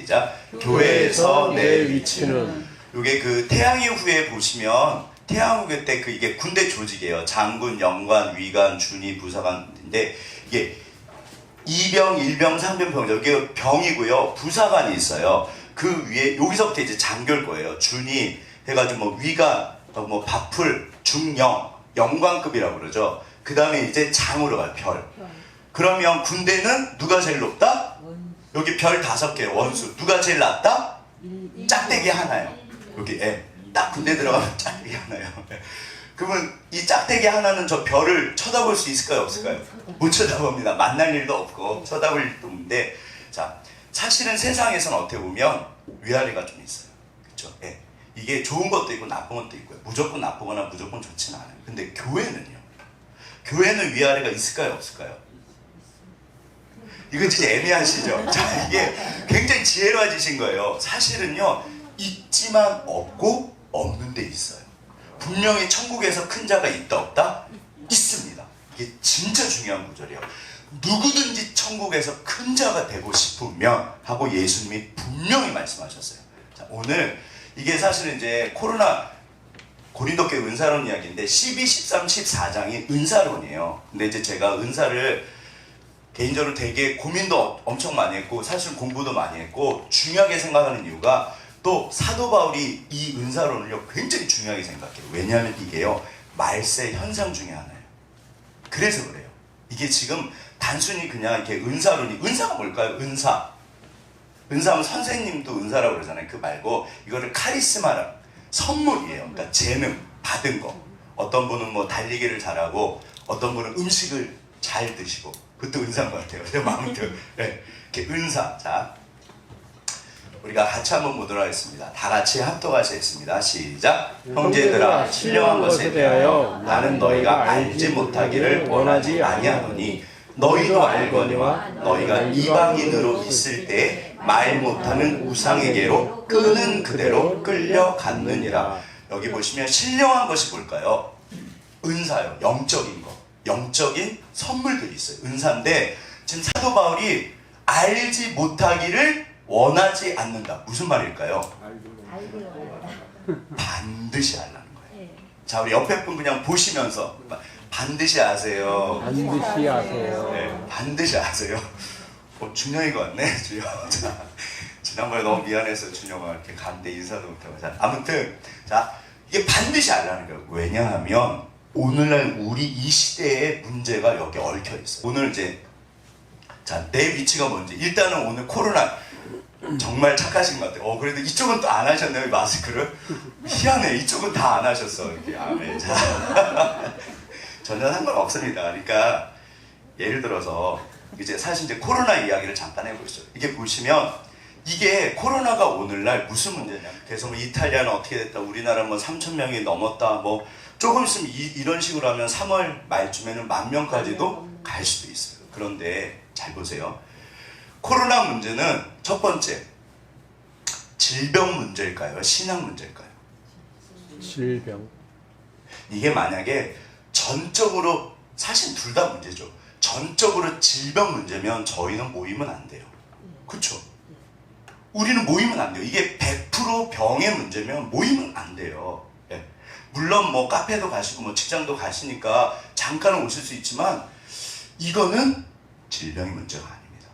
시작. 교회에서 내 위치는. 요게 그 태양의 후예 보시면 태양후예 때 그 이게 군대 조직이에요. 장군, 영관, 위관, 준이, 부사관인데 이게 2병, 1병, 3병 병장 이게 병이고요. 부사관이 있어요. 그 위에 여기서부터 이제 장교일 거예요. 준이 해가지고 뭐 위관, 뭐 밥풀, 중령, 영관급이라고 그러죠. 그 다음에 이제 장으로 가요. 별. 그러면 군대는 누가 제일 높다? 여기 별 5개 원수. 누가 제일 낮다? 짝대기 하나요. 여기 딱 군대 들어가면 짝대기 하나요. 그러면 이 짝대기 하나는 저 별을 쳐다볼 수 있을까요? 없을까요? 못 쳐다봅니다. 만날 일도 없고 쳐다볼 일도 없는데, 자, 사실은 세상에서는 어떻게 보면 위아래가 좀 있어요. 그렇죠? 이게 좋은 것도 있고 나쁜 것도 있고요. 무조건 나쁘거나 무조건 좋지는 않아요. 근데 교회는요. 교회는 위아래가 있을까요? 없을까요? 이건 진짜 애매하시죠? 자, 이게 굉장히 지혜로워지신 거예요. 사실은요, 있지만 없고 없는 데 있어요. 분명히 천국에서 큰 자가 있다 없다? 있습니다. 이게 진짜 중요한 구절이에요. 누구든지 천국에서 큰 자가 되고 싶으면 하고 예수님이 분명히 말씀하셨어요. 자, 오늘 이게 사실은 이제 코로나 고린도교회 은사론 이야기인데 12, 13, 14장이 은사론이에요. 근데 이제 제가 은사를 개인적으로 되게 고민도 엄청 많이 했고 사실 공부도 많이 했고 중요하게 생각하는 이유가 또 사도 바울이 이 은사론을요 굉장히 중요하게 생각해요. 왜냐하면 이게요 말세 현상 중에 하나예요. 그래서 그래요. 이게 지금 단순히 그냥 이렇게 은사론이, 은사가 뭘까요? 은사하면 선생님도 은사라고 그러잖아요. 그 말고 이거를 카리스마라, 선물이에요. 그러니까 재능, 받은 거. 어떤 분은 뭐 달리기를 잘하고 어떤 분은 음식을 잘 드시고 그것도 은사인 것 같아요. 아무튼 이렇게 은사. 자, 우리가 같이 한번 보도록 하겠습니다. 다 같이 합독하시겠습니다. 시작. 형제들아, 신령한 것에 대하여 나는 너희가 알지 못하기를 원하지 아니하노니 너희도 알거니와 너희가 이방인으로 있을 때 말 못하는 우상에게로 끄는 그대로 끌려갔느니라. 여기 보시면 신령한 것이 뭘까요? 은사요. 영적인 거. 영적인 선물들이 있어요. 은사인데 지금 사도 바울이 알지 못하기를 원하지 않는다. 무슨 말일까요? 반드시 하려는 거예요. 자, 우리 옆에 분 그냥 보시면서 반드시 아세요. 반드시 아세요. 네, 반드시 아세요. 준영이가 왔네. 주영. 자, 지난번에 너무 미안해서 준영아 이렇게 갔는데 인사도 못하고. 자, 아무튼 자, 이게 반드시 알라는 거예요. 왜냐하면 오늘날 우리 이 시대의 문제가 여기 얽혀 있어요. 오늘 이제 자, 내 위치가 뭔지. 일단은 오늘 코로나 정말 착하신 것 같아요. 그래도 이쪽은 또 안 하셨네요, 마스크를. 희한해. 이쪽은 다 안 하셨어. 이렇게. 아멘. 자, 전혀 상관없습니다. 그러니까 예를 들어서 이제 사실 이제 코로나 이야기를 잠깐 해보시죠. 이게 보시면 이게 코로나가 오늘날 무슨 문제냐. 그래서 뭐 이탈리아는 어떻게 됐다. 우리나라 뭐 3,000명이 넘었다. 뭐 조금 있으면 이런 식으로 하면 3월 말쯤에는 10,000명까지도 갈 수도 있어요. 그런데 잘 보세요. 코로나 문제는 첫 번째 질병 문제일까요? 신앙 문제일까요? 질병. 이게 만약에 전적으로 사실 둘 다 문제죠. 전적으로 질병 문제면 저희는 모이면 안 돼요. 그렇죠? 우리는 모이면 안 돼요. 이게 100% 병의 문제면 모이면 안 돼요. 예. 물론 뭐 카페도 가시고 뭐 직장도 가시니까 잠깐은 오실 수 있지만 이거는 질병의 문제가 아닙니다.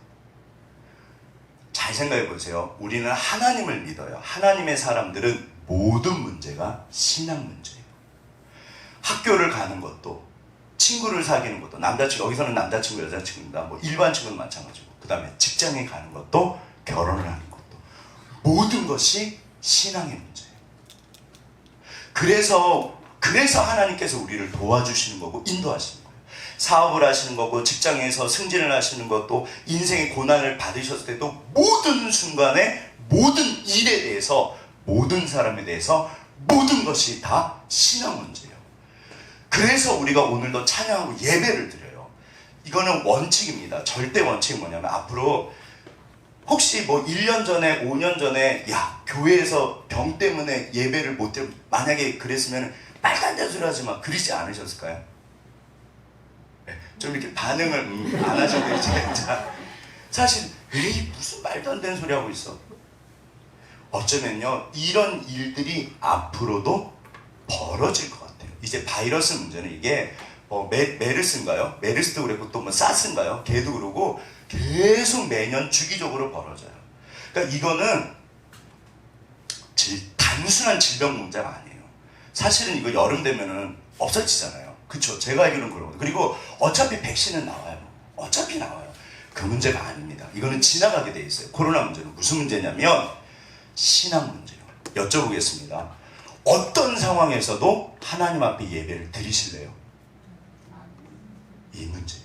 잘 생각해 보세요. 우리는 하나님을 믿어요. 하나님의 사람들은 모든 문제가 신앙 문제예요. 학교를 가는 것도 친구를 사귀는 것도 남자친구, 여기서는 남자친구, 여자친구입니다. 뭐 일반 친구도 마찬가지고 그 다음에 직장에 가는 것도 결혼을 하는 것도 모든 것이 신앙의 문제예요. 그래서 하나님께서 우리를 도와주시는 거고 인도하시는 거예요. 사업을 하시는 거고 직장에서 승진을 하시는 것도 인생의 고난을 받으셨을 때도 모든 순간에 모든 일에 대해서 모든 사람에 대해서 모든 것이 다 신앙 문제예요. 그래서 우리가 오늘도 찬양하고 예배를 드려요. 이거는 원칙입니다. 절대 원칙이 뭐냐면 앞으로 혹시 뭐 1년 전에 5년 전에 야 교회에서 병 때문에 예배를 못 드려 만약에 그랬으면 말도 안 되는 소리 하지 마 그러지 않으셨을까요? 네, 좀 이렇게 반응을 안 하셔도 이제 사실 에이 무슨 말도 안 되는 소리 하고 있어. 어쩌면요 이런 일들이 앞으로도 벌어질 것 같아요. 이제 바이러스 문제는 이게 메르스인가요? 메르스도 그랬고 또 뭐 사스인가요? 걔도 그러고 계속 매년 주기적으로 벌어져요. 그러니까 이거는 단순한 질병 문제가 아니에요. 사실은 이거 여름 되면은 없어지잖아요. 그쵸? 제가 알기로는 그러거든요. 그리고 어차피 백신은 나와요. 어차피 나와요. 그 문제가 아닙니다. 이거는 지나가게 돼 있어요. 코로나 문제는 무슨 문제냐면 신앙 문제예요. 여쭤보겠습니다. 어떤 상황에서도 하나님 앞에 예배를 드리실래요? 이 문제예요.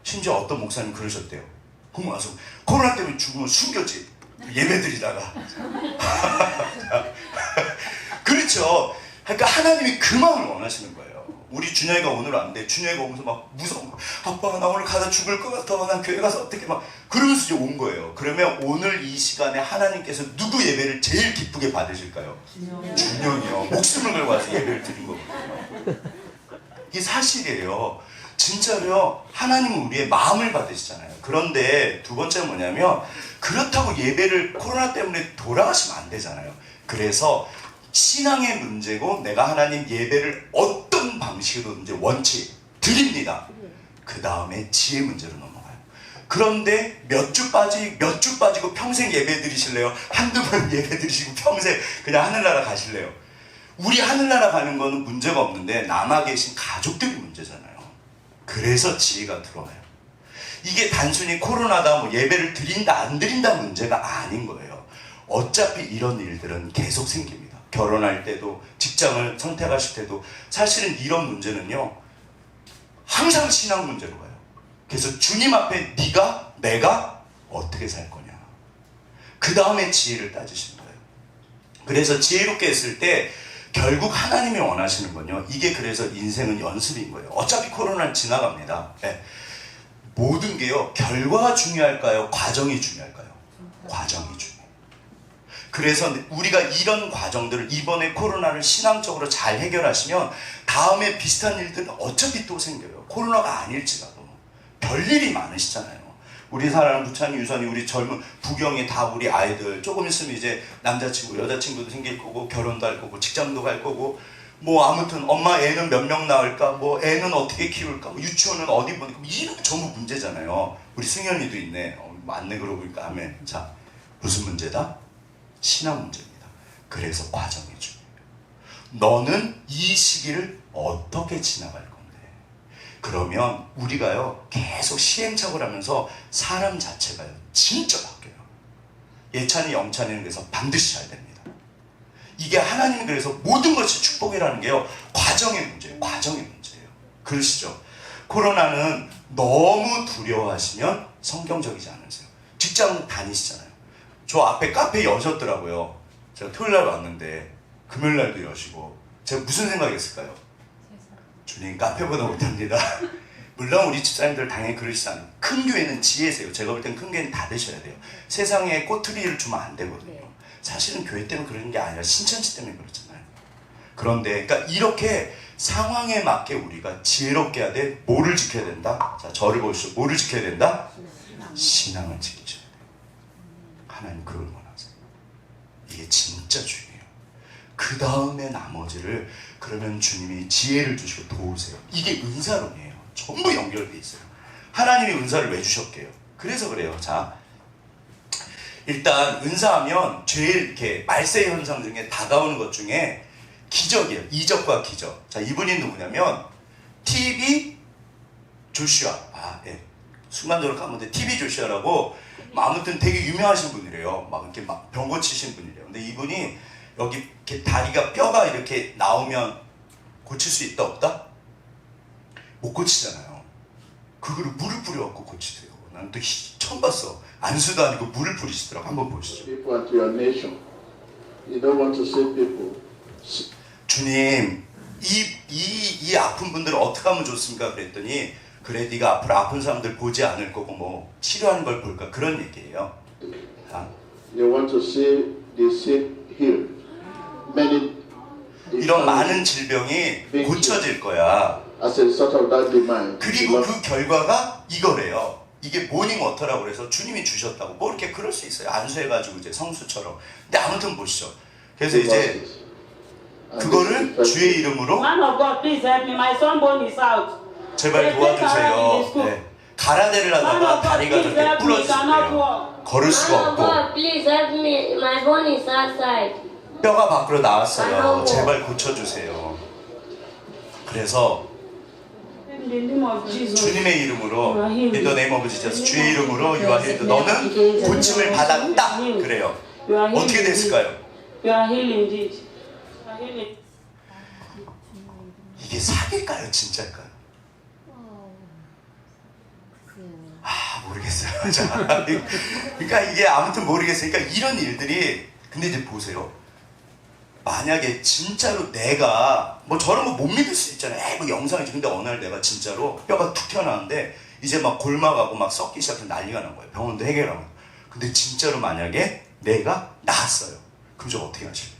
심지어 어떤 목사님 그러셨대요. 그럼 와서 코로나 때문에 죽으면 숨겼지. 예배 드리다가. 그렇죠. 그러니까 하나님이 그 마음을 원하시는 거예요. 우리 준영이가 오늘 왔는데 준영이가 오면서 막 무서운 거. 아빠 나 오늘 가다 죽을 것 같아. 난 교회 가서 어떻게 막 그러면서 이제 온 거예요. 그러면 오늘 이 시간에 하나님께서 누구 예배를 제일 기쁘게 받으실까요? 준영이요. 목숨을 걸고 와서 예배를 드린 거거든요. 이게 사실이에요. 진짜로요. 하나님은 우리의 마음을 받으시잖아요. 그런데 두 번째는 뭐냐면 그렇다고 예배를 코로나 때문에 돌아가시면 안 되잖아요. 그래서 신앙의 문제고 내가 하나님 예배를 어떤 방식으로든지 원치 드립니다. 그 다음에 지혜 문제로 넘어가요. 그런데 몇 주 빠지고 평생 예배 드리실래요? 한두 번 예배 드리시고 평생 그냥 하늘나라 가실래요? 우리 하늘나라 가는 거는 문제가 없는데 남아 계신 가족들이 문제잖아요. 그래서 지혜가 들어와요. 이게 단순히 코로나다 뭐 예배를 드린다 안 드린다 문제가 아닌 거예요. 어차피 이런 일들은 계속 생깁니다. 결혼할 때도 직장을 선택하실 때도 사실은 이런 문제는요 항상 신앙 문제로 가요. 그래서 주님 앞에 네가 내가 어떻게 살 거냐 그 다음에 지혜를 따지시는 거예요. 그래서 지혜롭게 했을 때 결국 하나님이 원하시는 건요 이게 그래서 인생은 연습인 거예요. 어차피 코로나는 지나갑니다. 네. 모든 게요 결과가 중요할까요? 과정이 중요할까요? 과정이 중요해요. 그래서 우리가 이런 과정들을 이번에 코로나를 신앙적으로 잘 해결하시면 다음에 비슷한 일들은 어차피 또 생겨요. 코로나가 아닐지라도 별일이 많으시잖아요. 우리 사랑하는 부찬이, 유선이, 우리 젊은 부경이 다 우리 아이들 조금 있으면 이제 남자친구, 여자친구도 생길 거고 결혼도 할 거고 직장도 갈 거고 뭐 아무튼 엄마 애는 몇 명 낳을까 뭐 애는 어떻게 키울까 뭐 유치원은 어디 보니까 이런 전부 문제잖아요. 우리 승현이도 있네. 맞네 그러고 보니까 아멘. 자 무슨 문제다? 신앙 문제입니다. 그래서 과정이 중요해요. 너는 이 시기를 어떻게 지나갈 건데? 그러면 우리가요 계속 시행착오를 하면서 사람 자체가요 진짜 바뀌어요. 예찬이 영찬이는 그래서 반드시 잘 됩니다. 이게 하나님이 그래서 모든 것이 축복이라는 게요 과정의 문제예요. 과정의 문제예요. 그러시죠? 코로나는 너무 두려워하시면 성경적이지 않으세요. 직장 다니시잖아요. 저 앞에 카페 여셨더라고요. 제가 토요일날 왔는데 금요일날도 여시고 제가 무슨 생각했을까요? 주님 카페보다 못합니다. 물론 우리 집사님들 당연히 그러시지 않아요. 큰 교회는 지혜세요. 제가 볼 땐 큰 교회는 다 드셔야 돼요. 세상에 꼬투리를 주면 안 되거든요. 사실은 교회 때문에 그러는 게 아니라 신천지 때문에 그렇잖아요. 그런데 그러니까 이렇게 상황에 맞게 우리가 지혜롭게 해야 돼. 뭐를 지켜야 된다? 자 저를 보시죠. 뭐를 지켜야 된다? 신앙을 지키셔야 돼요. 하나님 그걸 원하세요. 이게 진짜 중요해요. 그 다음에 나머지를 그러면 주님이 지혜를 주시고 도우세요. 이게 은사론이에요. 전부 연결돼 있어요. 하나님이 은사를 왜 주셨게요? 그래서 그래요. 자 일단 은사하면 제일 이렇게 말세 현상 중에 다가오는 것 중에 기적이에요. 이적과 기적. 자 이분이 누구냐면 TV 조슈아. 예. 순간적으로 까먹는데 TV 조슈아라고 아무튼 되게 유명하신 분이래요. 막 이렇게 막 병 고치신 분이래요. 근데 이분이 여기 이렇게 다리가 뼈가 이렇게 나오면 고칠 수 있다 없다? 못 고치잖아요. 그거를 물을 뿌려갖고 고치세요. 나는 또 처음 봤어. 안수도 아니고 물을 뿌리시더라고. 한번 보시죠. People at your nation. You don't want to save people. 주님, 이 아픈 분들을 어떻게 하면 좋습니까? 그랬더니 그래 네가 앞으로 아픈 사람들 보지 않을 거고 뭐 치료하는 걸 볼까 그런 얘기예요. You want to see the sick healed. Many 이런 많은 질병이 고쳐질 거야. as a result of that demand. 그리고 그 결과가 이거래요. 이게 모닝워터라고 그래서 주님이 주셨다고 뭐 이렇게 그럴 수 있어요. 안수해가지고 이제 성수처럼. 근데 아무튼 보시죠. 그래서 이제 그거를 주의 이름으로 Man of God, please help me. My son bone is out. 제발 도와주세요. 네. 가라데를 하다가 다리가 저렇게 부러지셨대요. 걸을 수가 Man of 없고 God, please help me. My bone is outside. 뼈가 밖으로 나왔어요. 제발 고쳐주세요. 그래서 In the name of Jesus. 주님의 이름으로 In the name of Jesus 주의 이름으로 You are healed. 너는 고침을 받았다. 그래요. You are healed 어떻게 indeed. 됐을까요? You are healed indeed. You are healed. 이게 사기일까요? 진짜일까요? 모르겠어요. 자, 그러니까 이게 아무튼 모르겠어요. 그러니까 이런 일들이 근데 이제 보세요. 만약에 진짜로 내가 뭐 저런 거 못 믿을 수 있잖아요. 에이, 뭐 영상이지. 근데 어느 날 내가 진짜로 뼈가 툭 튀어나왔는데 이제 막 골마가고 막 썩기 시작해서 난리가 난 거예요. 병원도 해결하고. 근데 진짜로 만약에 내가 나았어요. 그럼 저 어떻게 하실래요?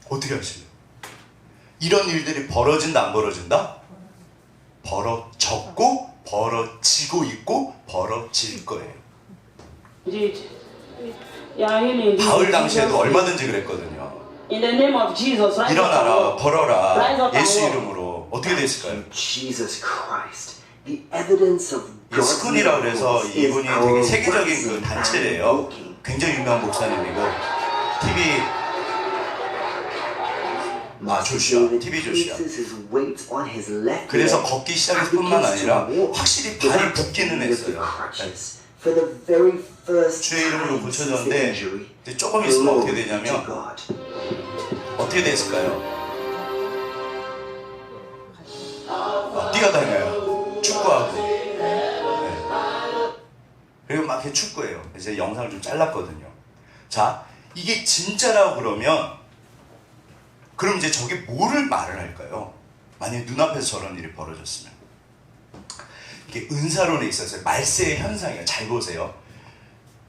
어떻게 하실래요? 이런 일들이 벌어진다 안 벌어진다? 벌어졌고 벌어지고 있고 벌어질 거예요. Indeed. You are healed indeed. 바울 당시에도 얼마든지 그랬거든요. In the name of Jesus, rise up and 일어나라, walk. 벌어라. 예수 이름으로. 어떻게 됐을까요? Jesus Christ, the evidence of 이 God's 스쿤이라고 그래서 miracles is 이분이 our 되게 세계적인 그 rising and 단체래요. walking. 굉장히 유명한 목사님이고 TV 조슈아, TV 조슈아. Places his weight on his left 그래서 leg 걷기 and 시작했을 뿐만 begins to 아니라 walk 확실히 발이 without 붓기는 the need of the 했어요. crutches. For the very first 주의 이름으로 time since the 고쳐졌는데 injury, 이제 조금 있으면 어떻게 glory to 되냐면 God. 어떻게 됐을까요? 뛰어다녀요. 축구하고. 네. 그리고 막 이렇게 축구해요. 이제 영상을 좀 잘랐거든요. 자, 이게 진짜라고 그럼 이제 저게 뭐를 말을 할까요? 만약에 눈앞에서 저런 일이 벌어졌으면. 이게 은사론에 있어서 말세의 현상이에요. 잘 보세요.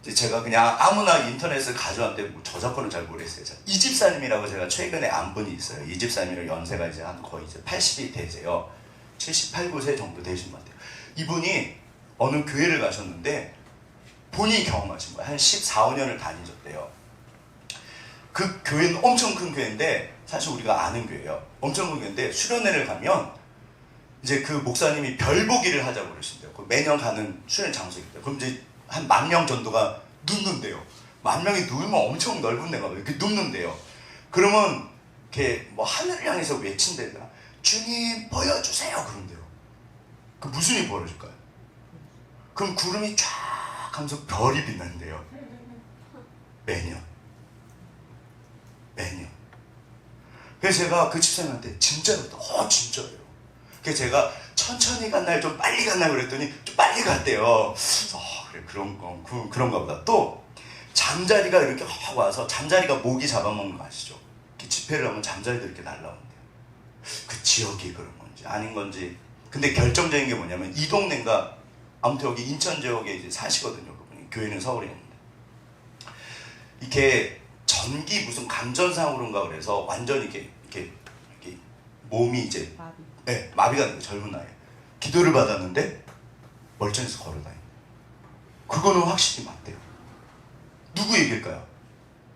이제 제가 그냥 아무나 인터넷을 가져왔는데 뭐 저작권은 잘 모르겠어요. 이 집사님이라고 제가 최근에 안 분이 있어요. 이 집사님이랑 연세가 이제 한 거의 이제 80이 되세요. 78, 9세 정도 되신 것 같아요. 이분이 어느 교회를 가셨는데 본인이 경험하신 거예요. 한 14, 15년을 다니셨대요. 그 교회는 엄청 큰 교회인데 사실 우리가 아는 교회예요. 엄청 큰 교회인데 수련회를 가면 이제 그 목사님이 별보기를 하자고 그러신대요. 매년 가는 수련 장소이기 때문에. 그럼 이제 한 10,000명 정도가 눕는데요. 10,000명이 누우면 엄청 넓은 데가 이렇게 눕는데요. 그러면 이렇게 뭐 하늘을 향해서 외친대요. 주님 보여주세요. 그런데요. 그 무슨 일이 벌어질까요? 그럼 구름이 쫙 하면서 별이 빛난대요. 매년. 그래서 제가 그 집사님한테 진짜로 진짜예요. 그래서 제가 천천히 갔나요? 좀 빨리 갔나요? 그랬더니 좀 빨리 갔대요. 그래 그런가 보다. 또 잠자리가 이렇게 확 와서 잠자리가 모기 잡아먹는 거 아시죠? 이렇게 집회를 하면 잠자리도 이렇게 날라온대요. 그 지역이 그런 건지 아닌 건지. 근데 결정적인 게 뭐냐면 이 동네가 아무튼 여기 인천 지역에 이제 사시거든요. 그분이. 교회는 서울에 있는데 이렇게 전기 무슨 감전상으로인가 그래서 완전히 이렇게 몸이 이제 마비가 된 거예요. 젊은 나이에 기도를 받았는데 멀쩡해서 걸어다니는. 그거는 확실히 맞대요. 누구 얘기일까요?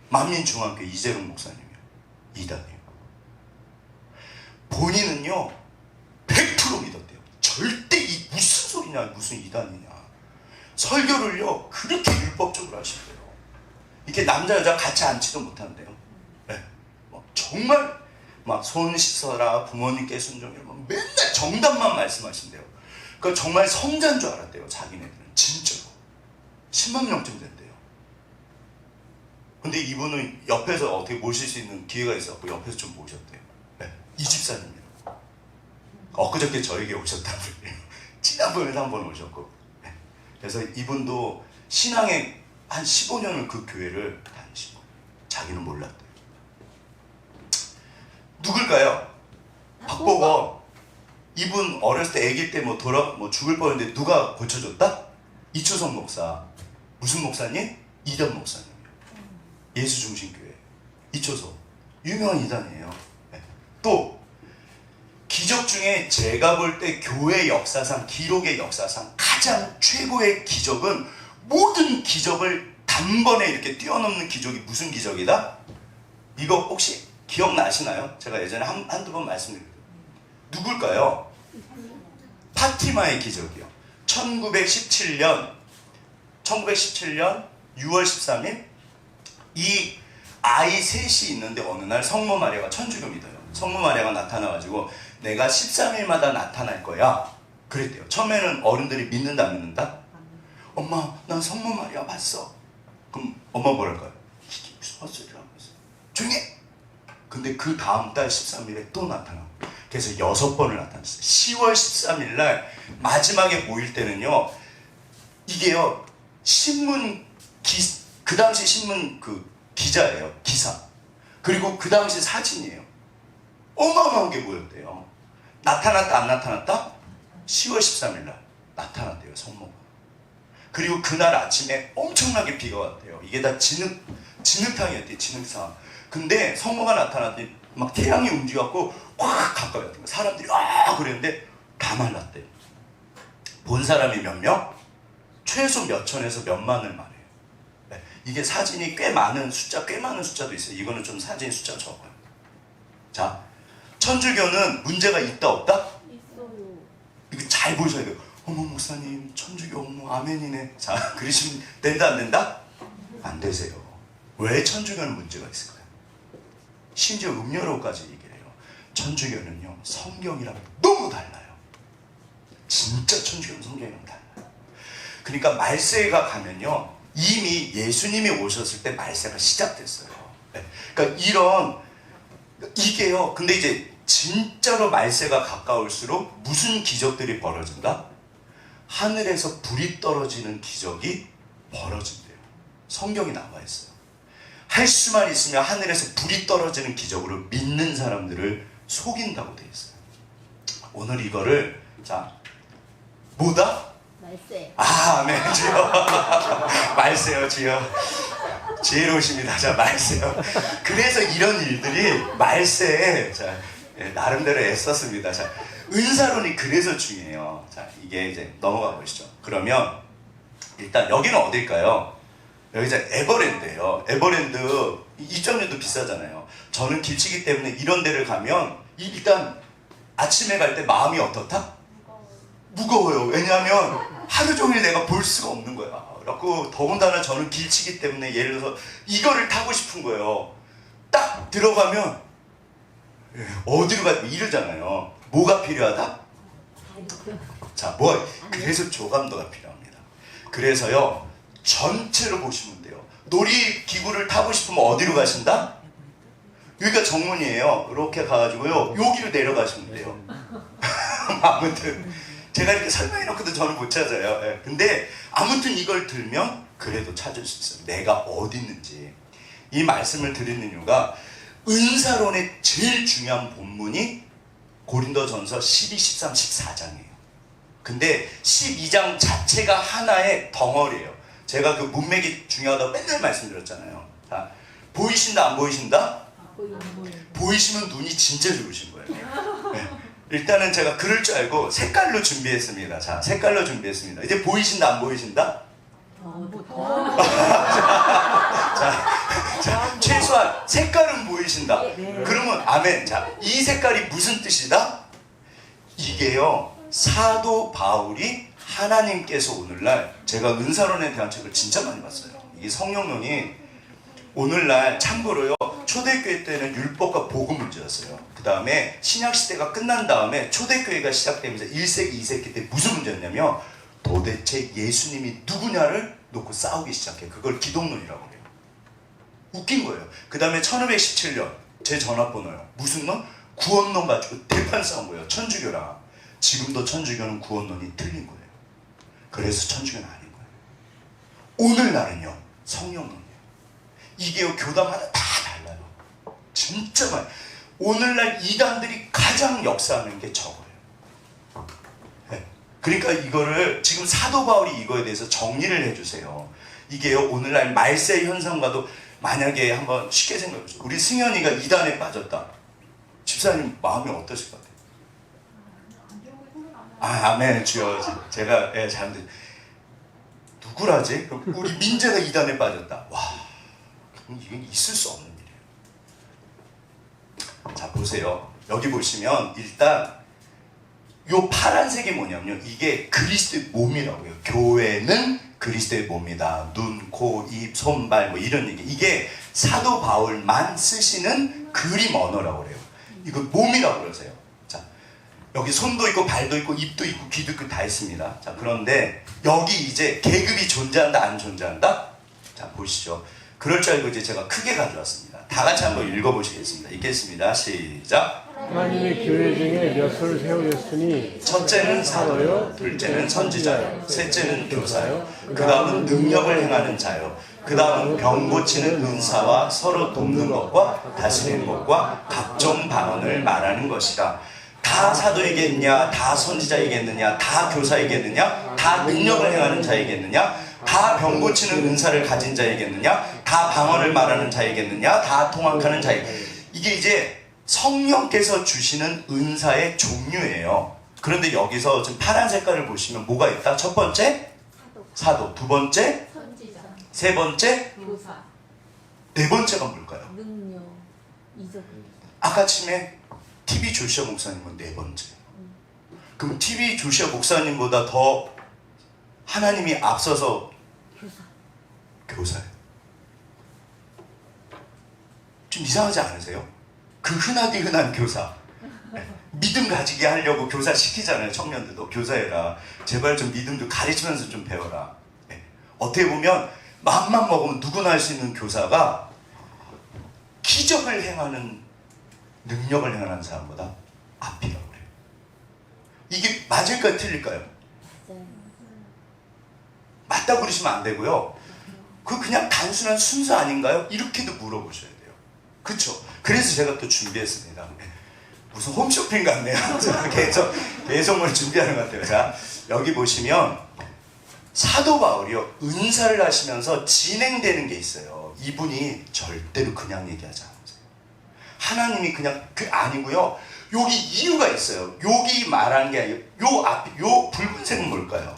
만민중앙교회 이재룡 목사님이요. 이단이에요. 본인은요 100% 믿었대요. 절대 이 무슨 소리냐 무슨 이단이냐. 설교를요 그렇게 율법적으로 하시대요. 이렇게 남자 여자 같이 앉지도 못한대요. 네. 정말 막 손 씻어라 부모님께 순종해 맨날 정답만 말씀하신대요. 그러니까 정말 성자인 줄 알았대요. 자기네들은 진짜로 10만 명쯤 된대요. 근데 이분은 옆에서 어떻게 모실 수 있는 기회가 있었고 옆에서 좀 모셨대요. 네. 이 집사님이요. 엊그저께 저에게 오셨다는 분이에요. 지난번에도 한 번 오셨고. 네. 그래서 이분도 신앙에 한 15년을 그 교회를 다니시고 자기는 몰랐대요. 누굴까요? 박보거. 이분 어렸을 때 아기 때 죽을 뻔했는데 누가 고쳐줬다? 이초성 목사. 무슨 목사님? 이단 목사님이요. 예수중심교회 이초성. 유명한 이단이에요. 네. 또 기적 중에 제가 볼 때 교회 역사상 기록의 역사상 가장 가장 최고의 기적은 모든 기적을 단번에 이렇게 뛰어넘는 기적이 무슨 기적이다? 이거 혹시 기억나시나요? 제가 예전에 한두 번 말씀드렸어요. 누굴까요? 파티마의 기적이요. 1917년 6월 13일 이 아이 셋이 있는데 어느 날 성모 마리아가 천주교 믿어요. 성모 마리아가 나타나가지고 내가 13일마다 나타날 거야 그랬대요. 처음에는 어른들이 믿는다 안 믿는다? 엄마 난 성모 마리아 봤어. 그럼 엄마 뭐랄까요? 이게 무슨 헛소리라고 했어. 조용히 해! 근데 그 다음 달 13일에 또 나타나고 그래서 6번을 나타났어요. 10월 13일 날 마지막에 모일 때는요 이게요 신문 그 당시 신문 그 기자예요. 기사. 그리고 그 당시 사진이에요. 어마어마하게 보였대요. 나타났다 안 나타났다? 10월 13일 날 나타났대요 성모가. 그리고 그날 아침에 엄청나게 비가 왔대요. 이게 다 진흙탕이었대요. 진흙탕. 근데 성모가 나타났더니 막 태양이 움직여갖고 확 가까이 왔대요. 사람들이 아 그랬는데 다 말랐대요. 본 사람이 몇 명? 최소 몇 천에서 몇만을 말해요. 네. 이게 사진이 꽤 많은 숫자도 있어요. 이거는 좀 사진 숫자 적어요. 자, 천주교는 문제가 있다 없다? 있어요. 이거 잘 보셔야 돼요. 어머 목사님 천주교 어머 아멘이네. 자 그러시면 된다 안 된다? 안 되세요. 왜 천주교는 문제가 있을까요? 심지어 음료로까지 얘기를 해요. 천주교는요 성경이랑 너무 달라요. 진짜 천주교는 성경이랑 달라요. 그러니까 말세가 가면요 이미 예수님이 오셨을 때 말세가 시작됐어요. 네. 그러니까 이게요 근데 이제 진짜로 말세가 가까울수록 무슨 기적들이 벌어진다? 하늘에서 불이 떨어지는 기적이 벌어진대요. 성경이 나와 있어요. 할 수만 있으면 하늘에서 불이 떨어지는 기적으로 믿는 사람들을 속인다고 되어 있어요. 오늘 이거를 자 뭐다? 말세. 아멘 주여. 말세요 주여. 지혜로우십니다. 자 말세요. 그래서 이런 일들이 말세에 자 나름대로 애썼습니다. 자 은사론이 그래서 중요해요. 자 이게 이제 넘어가 보시죠. 그러면 일단 여기는 어딜까요? 여기 이제 에버랜드예요. 에버랜드 입장료도 비싸잖아요. 저는 길치기 때문에 이런 데를 가면 일단 아침에 갈 때 마음이 어떻다? 무거워요. 왜냐하면 하루 종일 내가 볼 수가 없는 거야. 그래갖고 더군다나 저는 길치기 때문에 예를 들어서 이거를 타고 싶은 거예요. 딱 들어가면 어디로 가고 이러잖아요. 뭐가 필요하다? 자, 그래서 조감도가 필요합니다. 그래서요, 전체로 보시면 돼요. 놀이기구를 타고 싶으면 어디로 가신다? 여기가 정문이에요. 이렇게 가가지고요, 여기로 내려가시면 돼요. 아무튼, 제가 이렇게 설명해놓고도 저는 못 찾아요. 예. 근데 아무튼 이걸 들면 그래도 찾을 수 있어요. 내가 어디 있는지. 이 말씀을 드리는 이유가 은사론의 제일 중요한 본문이 고린도전서 12, 13, 14장이에요. 근데 12장 자체가 하나의 덩어리예요. 제가 그 문맥이 중요하다고 맨날 말씀드렸잖아요. 자, 보이신다 안 보이신다? 보이시면 눈이 진짜 좋으신 거예요. 네. 일단은 제가 그럴 줄 알고 색깔로 준비했습니다. 자, 색깔로 준비했습니다. 이제 보이신다 안 보이신다? 자, 최소한 색깔은 보이신다. 그러면 아멘. 자, 이 색깔이 무슨 뜻이다? 이게요, 사도 바울이 하나님께서 오늘날, 제가 은사론에 대한 책을 진짜 많이 봤어요. 이게 성령론이 오늘날 참고로요, 초대교회 때는 율법과 복음 문제였어요. 그 다음에 신약시대가 끝난 다음에 초대교회가 시작되면서 1세기, 2세기 때 무슨 문제였냐면 도대체 예수님이 누구냐를 놓고 싸우기 시작해. 그걸 기독론이라고 해요. 웃긴 거예요. 그 다음에 1517년 제 전화번호요. 무슨 론? 구원론 가지고 대판 싸운 거예요. 천주교랑. 지금도 천주교는 구원론이 틀린 거예요. 그래서 천주교는 아닌 거예요. 오늘날은요, 성령론이에요. 이게요, 교단마다 다 달라요. 진짜 많아요. 오늘날 이단들이 가장 역사하는 게 저거예요. 네. 그러니까 이거를 지금 사도 바울이 이거에 대해서 정리를 해주세요. 이게요, 오늘날 말세 현상과도 만약에 한번 쉽게 생각해보세요. 우리 승현이가 이단에 빠졌다. 집사님 마음이 어떠실 것 같아요? 아멘 주여. 제가 잘못 누구라지? 그럼 우리 민재가 이단에 빠졌다. 와, 이건 있을 수 없는 일이에요. 자 보세요. 여기 보시면 일단 요 파란색이 뭐냐면요. 이게 그리스도의 몸이라고요. 교회는 그리스도의 몸이다. 눈, 코, 입, 손발 뭐 이런 얘기. 이게 사도 바울만 쓰시는 그림 언어라고 그래요. 이거 몸이라고 그러세요. 자, 여기 손도 있고 발도 있고 입도 있고 귀도 있고 다 있습니다. 자, 그런데 여기 이제 계급이 존재한다 안 존재한다? 자, 보시죠. 그럴 줄 알고 이제 제가 크게 가져왔습니다. 다 같이 한번 읽어보시겠습니다. 읽겠습니다. 시작. 하나님의 교회 중에 몇을 세우셨으니 첫째는 사도요, 둘째는 선지자요, 셋째는 교사요, 그 다음은 능력을 행하는 자요, 그 다음은 병 고치는 은사와 서로 돕는 것과 다스리는 것과 각종 방언을 말하는 것이다. 다 사도이겠느냐, 다 선지자이겠느냐, 다 교사이겠느냐, 다 능력을 행하는 자이겠느냐, 다 병 고치는 은사를 가진 자이겠느냐, 다 방언을 말하는 자이겠느냐, 다 통역하는 자이겠느냐. 이게 이제 성령께서 주시는 은사의 종류예요. 그런데 여기서 지금 파란 색깔을 보시면 뭐가 있다? 첫 번째 사도, 두 번째 선지자, 세 번째 교사, 네 번째가 뭘까요? 능력, 이적. 아까 침에 TV 조시아 목사님은 네 번째. 그럼 TV 조시아 목사님보다 더 하나님이 앞서서 교사예요. 좀 이상하지 않으세요? 그 흔하디 흔한 교사. 믿음 가지게 하려고 교사 시키잖아요. 청년들도 교사해라. 제발 좀 믿음 좀 가르치면서 좀 배워라. 어떻게 보면 마음만 먹으면 누구나 할 수 있는 교사가 기적을 행하는 능력을 행하는 사람보다 앞이라고 그래요. 이게 맞을까요? 틀릴까요? 맞다고 그러시면 안 되고요. 그 그냥 단순한 순서 아닌가요? 이렇게도 물어보셔야 돼요. 그렇죠? 그래서 제가 또 준비했습니다. 무슨 홈쇼핑 같네요. 제가 계속 뭘 준비하는 것 같아요. 자, 여기 보시면 사도 바울이요, 은사를 하시면서 진행되는 게 있어요. 이분이 절대로 그냥 얘기하지 않으세요. 하나님이 그냥 아니고요. 여기 이유가 있어요. 여기 말한 게 아니고 요 앞, 요 붉은색은 뭘까요?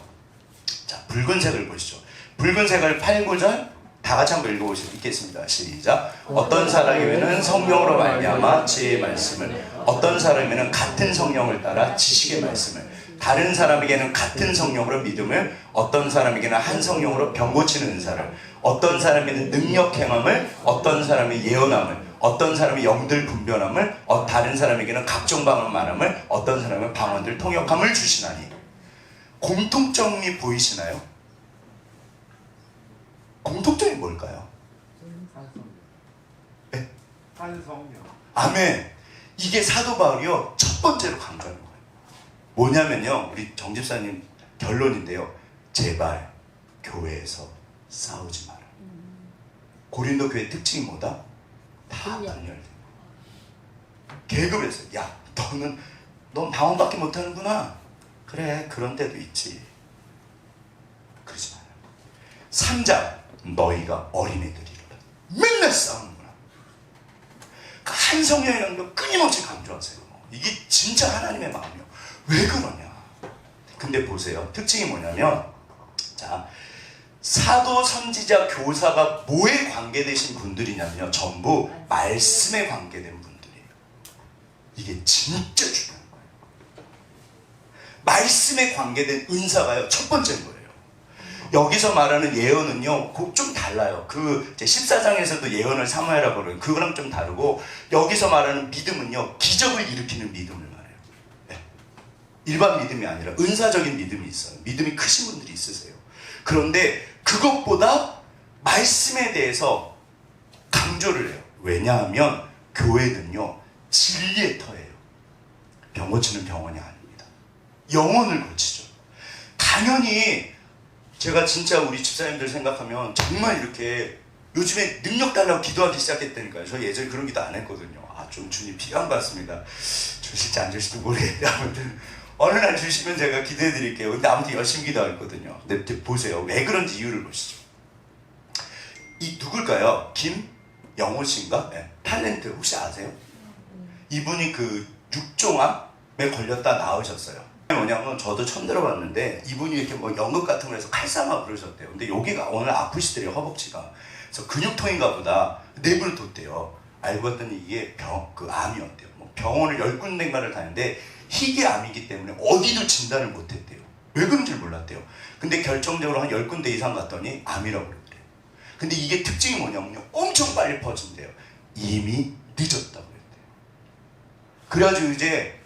자, 붉은색을 보시죠. 붉은색을 8, 9절 다 같이 한번 읽어보시겠습니다. 시작. 어떤 사람이면은 성령으로 말미암아 지혜의 말씀을, 어떤 사람이면은 같은 성령을 따라 지식의 말씀을, 다른 사람에게는 같은 성령으로 믿음을, 어떤 사람에게는 한 성령으로 병 고치는 은사를, 어떤 사람에게는 능력 행함을, 어떤 사람이 예언함을, 어떤 사람이 영들 분별함을, 다른 사람에게는 각종 방언 말함을, 어떤 사람은 방언들 통역함을 주시나니. 공통점이 보이시나요? 공통점이 뭘까요? 네? 아멘. 이게 사도 바울이요, 첫 번째로 강조하는 거예요. 뭐냐면요, 우리 정 집사님 결론인데요. 제발 교회에서 싸우지 마라. 고린도 교회 특징이 뭐다? 다 분열돼. 계급에서 야, 넌 방언밖에 못하는구나. 그래, 그런 때도 있지. 그러지 마라. 3장, 너희가 어린애들이로다. 맨날 싸우는구나. 한 성령이라는 걸 끊임없이 강조하세요. 이게 진짜 하나님의 마음이요. 왜 그러냐? 근데 보세요. 특징이 뭐냐면, 자, 사도, 선지자, 교사가 뭐에 관계되신 분들이냐면요, 전부 말씀에 관계된 분들이에요. 이게 진짜 중요한 거예요. 말씀에 관계된 은사가요, 첫 번째인 거예요. 여기서 말하는 예언은요, 좀 달라요. 이제 14장에서도 예언을 사모하라고 그래요. 그거랑 좀 다르고, 여기서 말하는 믿음은요, 기적을 일으키는 믿음을 말해요. 네. 일반 믿음이 아니라 은사적인 믿음이 있어요. 믿음이 크신 분들이 있으세요. 그런데 그것보다 말씀에 대해서 강조를 해요. 왜냐하면 교회는요, 진리의 터예요. 병 고치는 병원이 아닙니다. 영혼을 고치죠. 당연히 제가 진짜 우리 집사님들 생각하면 정말 이렇게 요즘에 능력 달라고 기도하기 시작했다니까요. 저 예전에 그런 기도 안 했거든요. 좀 주님 필요한 것 같습니다. 주실지 안 주실지 모르겠는데 아무튼 어느 날 주시면 제가 기도해 드릴게요. 근데 아무튼 열심히 기도했거든요. 근데 보세요. 왜 그런지 이유를 보시죠. 이 누굴까요? 김영호 씨인가? 네. 탤런트 혹시 아세요? 이분이 그 육종암에 걸렸다 나으셨어요. 뭐냐면 저도 처음 들어봤는데 이분이 이렇게 뭐 연극 같은 거 해서 칼싸마 그러셨대요. 근데 여기가 오늘 아프시더래요, 허벅지가. 그래서 근육통인가 보다 내부를 뒀대요. 알고 봤더니 이게 암이었대요. 뭐 병원을 10군데인가를 다녔는데 희귀암이기 때문에 어디도 진단을 못했대요. 왜 그런지 몰랐대요. 근데 결정적으로 한 10군데 이상 갔더니 암이라고 그랬대요. 근데 이게 특징이 뭐냐면요, 엄청 빨리 퍼진대요. 이미 늦었다고 그랬대요. 그래가지고 이제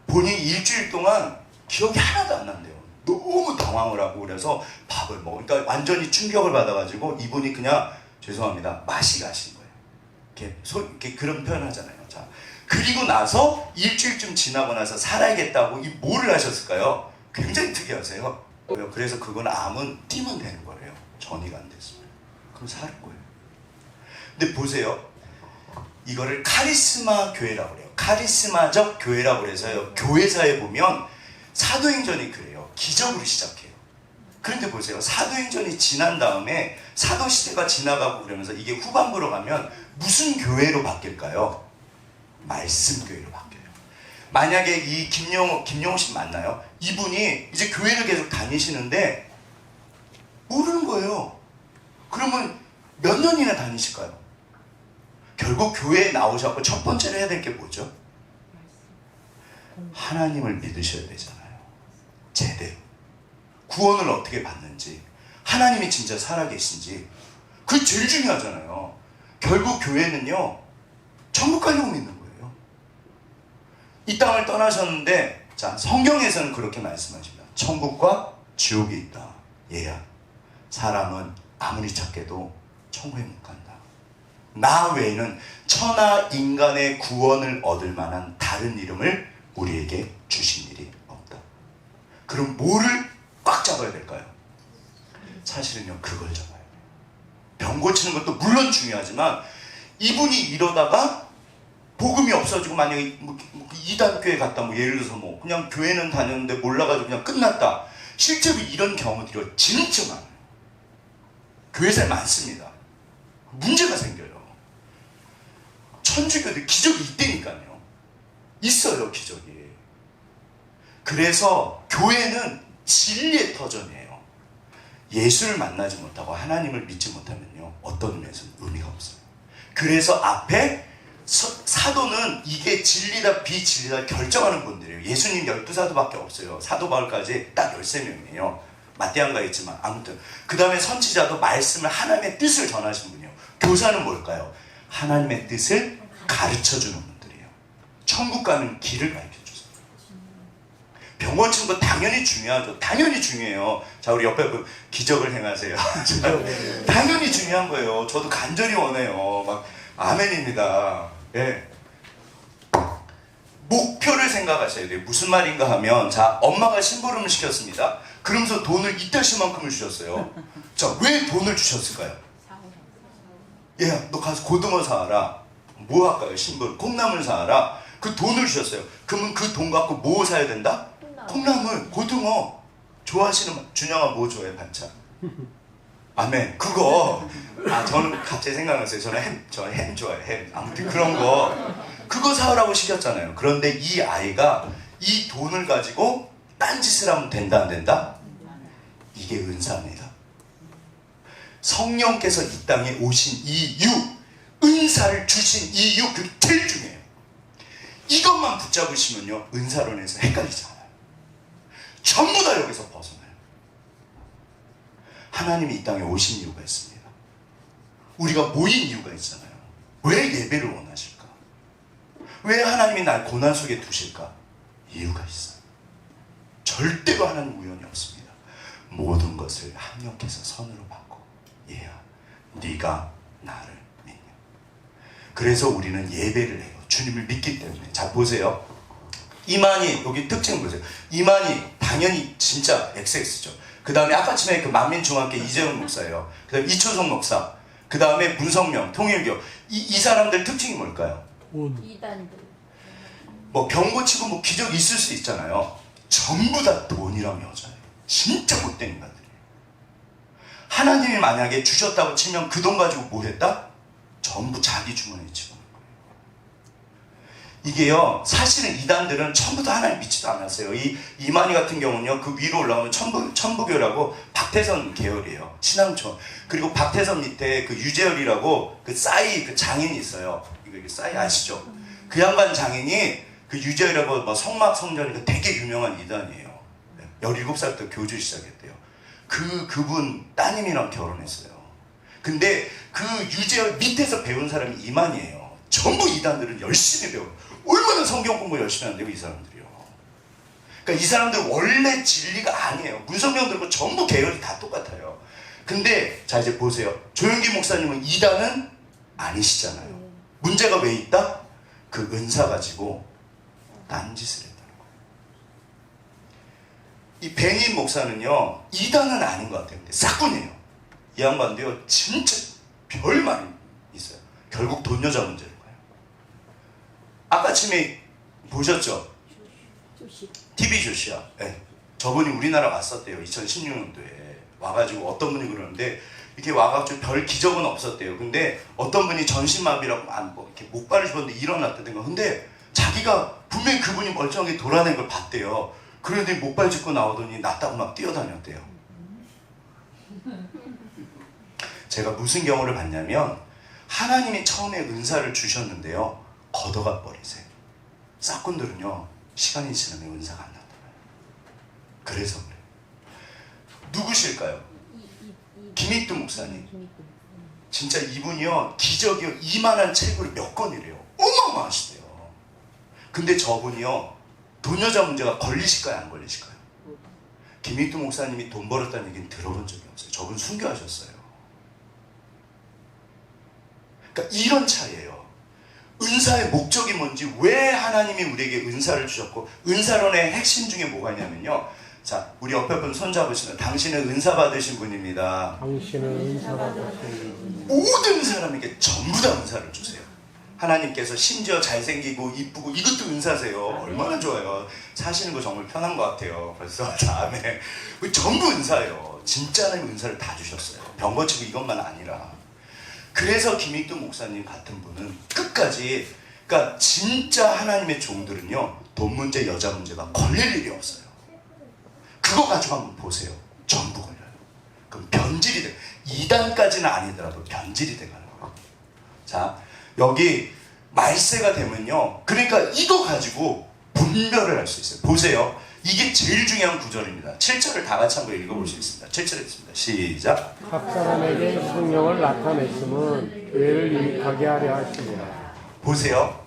본인이 일주일 동안 기억이 하나도 안 난대요. 너무 당황을 하고 그래서 밥을 먹어. 그러니까 완전히 충격을 받아가지고 이분이 그냥 죄송합니다, 맛이 가신 거예요. 이렇게 그런 표현 하잖아요. 자, 그리고 나서 일주일쯤 지나고 나서 살아야겠다고 이 뭐를 하셨을까요? 굉장히 특이하세요. 그래서 그건 암은 띄면 되는 거예요. 전이가 안 됐으면. 그럼 살 거예요. 근데 보세요. 이거를 카리스마 교회라고 그래요. 카리스마적 교회라고 그래서요. 교회사에 보면 사도행전이 그래요. 기적으로 시작해요. 그런데 보세요. 사도행전이 지난 다음에 사도시대가 지나가고 그러면서 이게 후반부로 가면 무슨 교회로 바뀔까요? 말씀교회로 바뀌어요. 만약에 이 김용호 씨 맞나요? 이분이 이제 교회를 계속 다니시는데 모르는 거예요. 그러면 몇 년이나 다니실까요? 결국 교회에 나오셔서 첫 번째로 해야 될 게 뭐죠? 하나님을 믿으셔야 되잖아요. 제대로. 구원을 어떻게 받는지, 하나님이 진짜 살아계신지, 그게 제일 중요하잖아요. 결국 교회는요, 천국 가려고 믿는 거예요. 이 땅을 떠나셨는데, 자, 성경에서는 그렇게 말씀하십니다. 천국과 지옥이 있다. 얘야, 사람은 아무리 찾게도 천국에 못 간다. 나 외에는 천하 인간의 구원을 얻을 만한 다른 이름을 우리에게 주신 일이 없다. 그럼 뭐를 꽉 잡아야 될까요? 사실은요, 그걸 잡아야 돼요. 병 고치는 것도 물론 중요하지만 이분이 이러다가 복음이 없어지고 만약에 이단교회 갔다, 뭐 예를 들어서 뭐 그냥 교회는 다녔는데 몰라가지고 그냥 끝났다. 실제로 이런 경우들이 진짜 많아요. 교회사에 많습니다. 문제가 생겨요. 천주교들 기적이 있다니까요. 있어요, 기적이. 그래서 교회는 진리의 터전이에요. 예수를 만나지 못하고 하나님을 믿지 못하면요, 어떤 의미에서는 의미가 없어요. 그래서 앞에 사도는 이게 진리다 비진리다 결정하는 분들이에요. 예수님 12사도밖에 없어요. 사도 바울까지 딱 13명이에요. 마태안가에 있지만 아무튼 그 다음에 선지자도 말씀을, 하나님의 뜻을 전하신 분이에요. 교사는 뭘까요? 하나님의 뜻을 가르쳐주는 분들이에요. 천국 가는 길을 가르쳐주세요. 병 고치는 거 당연히 중요하죠. 당연히 중요해요. 자, 우리 옆에 그 기적을 행하세요. 당연히 중요한 거예요. 저도 간절히 원해요. 막 아멘입니다. 예. 목표를 생각하셔야 돼요. 무슨 말인가 하면, 자, 엄마가 심부름을 시켰습니다. 그러면서 돈을 이따시만큼을 주셨어요. 자, 왜 돈을 주셨을까요? 예, 너 가서 고등어 사와라. 뭐 할까요? 심부름. 콩나물 사와라. 그 돈을 주셨어요. 그러면 그 돈 갖고 뭐 사야 된다? 콩나물, 고등어. 좋아하시는, 준영아 뭐 좋아해? 반찬. 아멘. 그거. 저는 갑자기 생각났어요. 저는 햄 좋아해요. 햄. 아무튼 그런 거. 그거 사오라고 시켰잖아요. 그런데 이 아이가 이 돈을 가지고 딴짓을 하면 된다, 안 된다? 이게 은사입니다. 성령께서 이 땅에 오신 이유, 은사를 주신 이유, 그게 제일 중요해요. 이것만 붙잡으시면요, 은사론에서 헷갈리지 않아요. 전부 다 여기서 벗어나요. 하나님이 이 땅에 오신 이유가 있습니다. 우리가 모인 이유가 있잖아요. 왜 예배를 원하실까? 왜 하나님이 날 고난 속에 두실까? 이유가 있어요. 절대로 하나님 우연이 없습니다. 모든 것을 합력해서 선으로 받고, 얘야, 네가 나를 믿냐. 그래서 우리는 예배를 해요. 주님을 믿기 때문에. 자, 보세요. 이만희, 여기 특징 보세요. 이만희 당연히 진짜 XX죠. 그 다음에 아까 전에 그 만민중앙교 이재훈 목사예요. 그 다음에 이초성 목사, 그 다음에 문성명, 통일교. 이 사람들 특징이 뭘까요? 이단들. 뭐 병 고치고 뭐 기적 있을 수 있잖아요. 전부 다 돈이랑 여자예요. 진짜 못된 인간들이에요. 하나님이 만약에 주셨다고 치면 그 돈 가지고 뭐 했다? 전부 자기 주머니에 집어넣은 거예요. 이게요, 사실은 이단들은 전부 다 하나님 믿지도 않았어요. 이 이만희 같은 경우는요, 그 위로 올라오면 천부교라고 박태선 계열이에요. 신앙촌. 그리고 박태선 밑에 그 유재열이라고 그 싸이 그 장인이 있어요. 이거 싸이 아시죠? 그 양반 장인이 그 유재열이라고 뭐 성막 성전이 되게 유명한 이단이에요. 17살 때 교주 시작했대요. 그분 따님이랑 결혼했어요. 근데 그 유재열 밑에서 배운 사람이 이만희예요. 전부 이단들은 열심히 배워요. 얼마나 성경 공부 열심히 하는데요, 이 사람들이요. 그러니까 이 사람들 원래 진리가 아니에요. 문성명 들고 전부 계열이 다 똑같아요. 근데 자 이제 보세요. 조영기 목사님은 이단은 아니시잖아요. 문제가 왜 있다? 그 은사 가지고 딴짓을 했다는 거예요. 이 베닌 목사는요, 이단은 아닌 것 같아요. 근데 싹군이에요. 이 양반도요, 진짜 별 말이 있어요. 결국 돈 여자 문제인 거예요. 아까 아침에 보셨죠? TV 조시아. 네. 저분이 우리나라 왔었대요. 2016년도에 와가지고 어떤 분이 그러는데 이렇게 와가지고 별 기적은 없었대요. 근데 어떤 분이 전신마비라고 뭐 이렇게 목발을 짚었는데 일어났다든가. 근데 자기가 분명히 그분이 멀쩡하게 돌아낸 걸 봤대요. 그런데 목발 짚고 나오더니 낫다고 막 뛰어다녔대요. 제가 무슨 경우를 봤냐면 하나님이 처음에 은사를 주셨는데요, 걷어가 버리세요. 싹군들은요, 시간이 지나면 은사가 안 나타나요. 그래서 그래요. 누구실까요? 김익두 목사님. 진짜 이분이요, 기적이요, 이만한 책을 몇 권이래요. 어마어마하시대요. 근데 저분이요, 돈 여자 문제가 걸리실까요, 안 걸리실까요? 김익두 목사님이 돈 벌었다는 얘기는 들어본 적이 없어요. 저분 순교하셨어요. 그러니까 이런 차이예요. 은사의 목적이 뭔지, 왜 하나님이 우리에게 은사를 주셨고, 은사론의 핵심 중에 뭐가 있냐면요. 자, 우리 옆에 분 손잡으시면, 당신은 은사 받으신 분입니다. 당신은 은사 받으신 분. 모든 사람에게 전부 다 은사를 주세요. 하나님께서 심지어 잘생기고 이쁘고 이것도 은사세요. 얼마나 좋아요. 사시는 거 정말 편한 것 같아요. 벌써 다음에 전부 은사예요. 진짜 하나님 은사를 다 주셨어요. 병 고치고 이것만 아니라. 그래서 김익두 목사님 같은 분은 끝까지, 그러니까 진짜 하나님의 종들은요, 돈 문제, 여자 문제가 걸릴 일이 없어요. 그거 가지고 한번 보세요. 전부 걸려요. 그럼 변질이 돼. 2단까지는 아니더라도 변질이 돼가는 거예요. 자, 여기 말세가 되면요, 그러니까 이거 가지고 분별을 할 수 있어요. 보세요. 이게 제일 중요한 구절입니다. 7절을 다 같이 한번 읽어볼 수 있습니다. 7절 읽습니다. 시작. 각 사람에게 성령을 나타냈음은 교회를 유익하게 하려 하십니다. 보세요.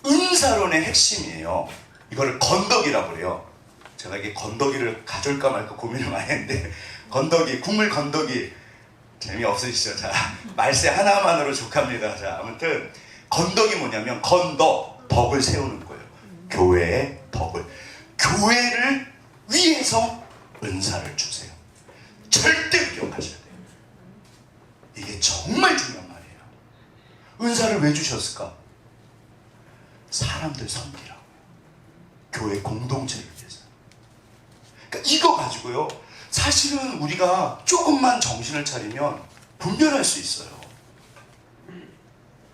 은사론의 핵심이에요. 이거를 건더기라고 그래요. 제가 이게 건더기를 가져올까 말까 고민을 많이 했는데, 건더기, 국물 건더기 재미없으시죠? 자, 말세 하나만으로 족합니다. 자, 아무튼 건덕이 뭐냐면 덕을 세우는 거예요. 교회의 덕을. 교회를 위해서 은사를 주세요. 절대 기억하셔야 돼요. 이게 정말 중요한 말이에요. 은사를 왜 주셨을까? 사람들 섬기라고요. 교회 공동체를 위해서. 그러니까 이거 가지고요, 사실은 우리가 조금만 정신을 차리면 분별할 수 있어요.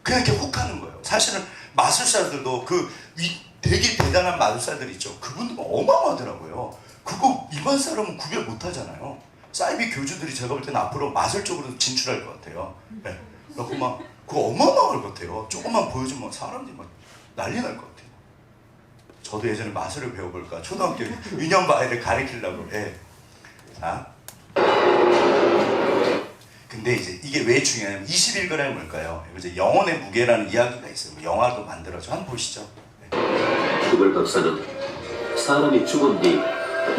그냥 이렇게 혹하는 거예요. 사실은 마술사들도 되게 대단한 마술사들 있죠. 그분들 어마어마하더라고요. 그거 일반 사람은 구별 못 하잖아요. 사이비 교주들이 제가 볼 때는 앞으로 마술 쪽으로 진출할 것 같아요. 네. 그래서 막 그거 어마어마할 것 같아요. 조금만 보여주면 사람들이 막 난리 날 것 같아요. 저도 예전에 마술을 배워볼까, 초등학교 유년부 아이를 가르치려고. 예. 자, 근데 이제 이게 왜 중요하냐면 21g이 뭘까요? 이제 영혼의 무게라는 이야기가 있어요. 영화도 만들어서 한번 보시죠. 네. 구글 박사는 사람이 죽은 뒤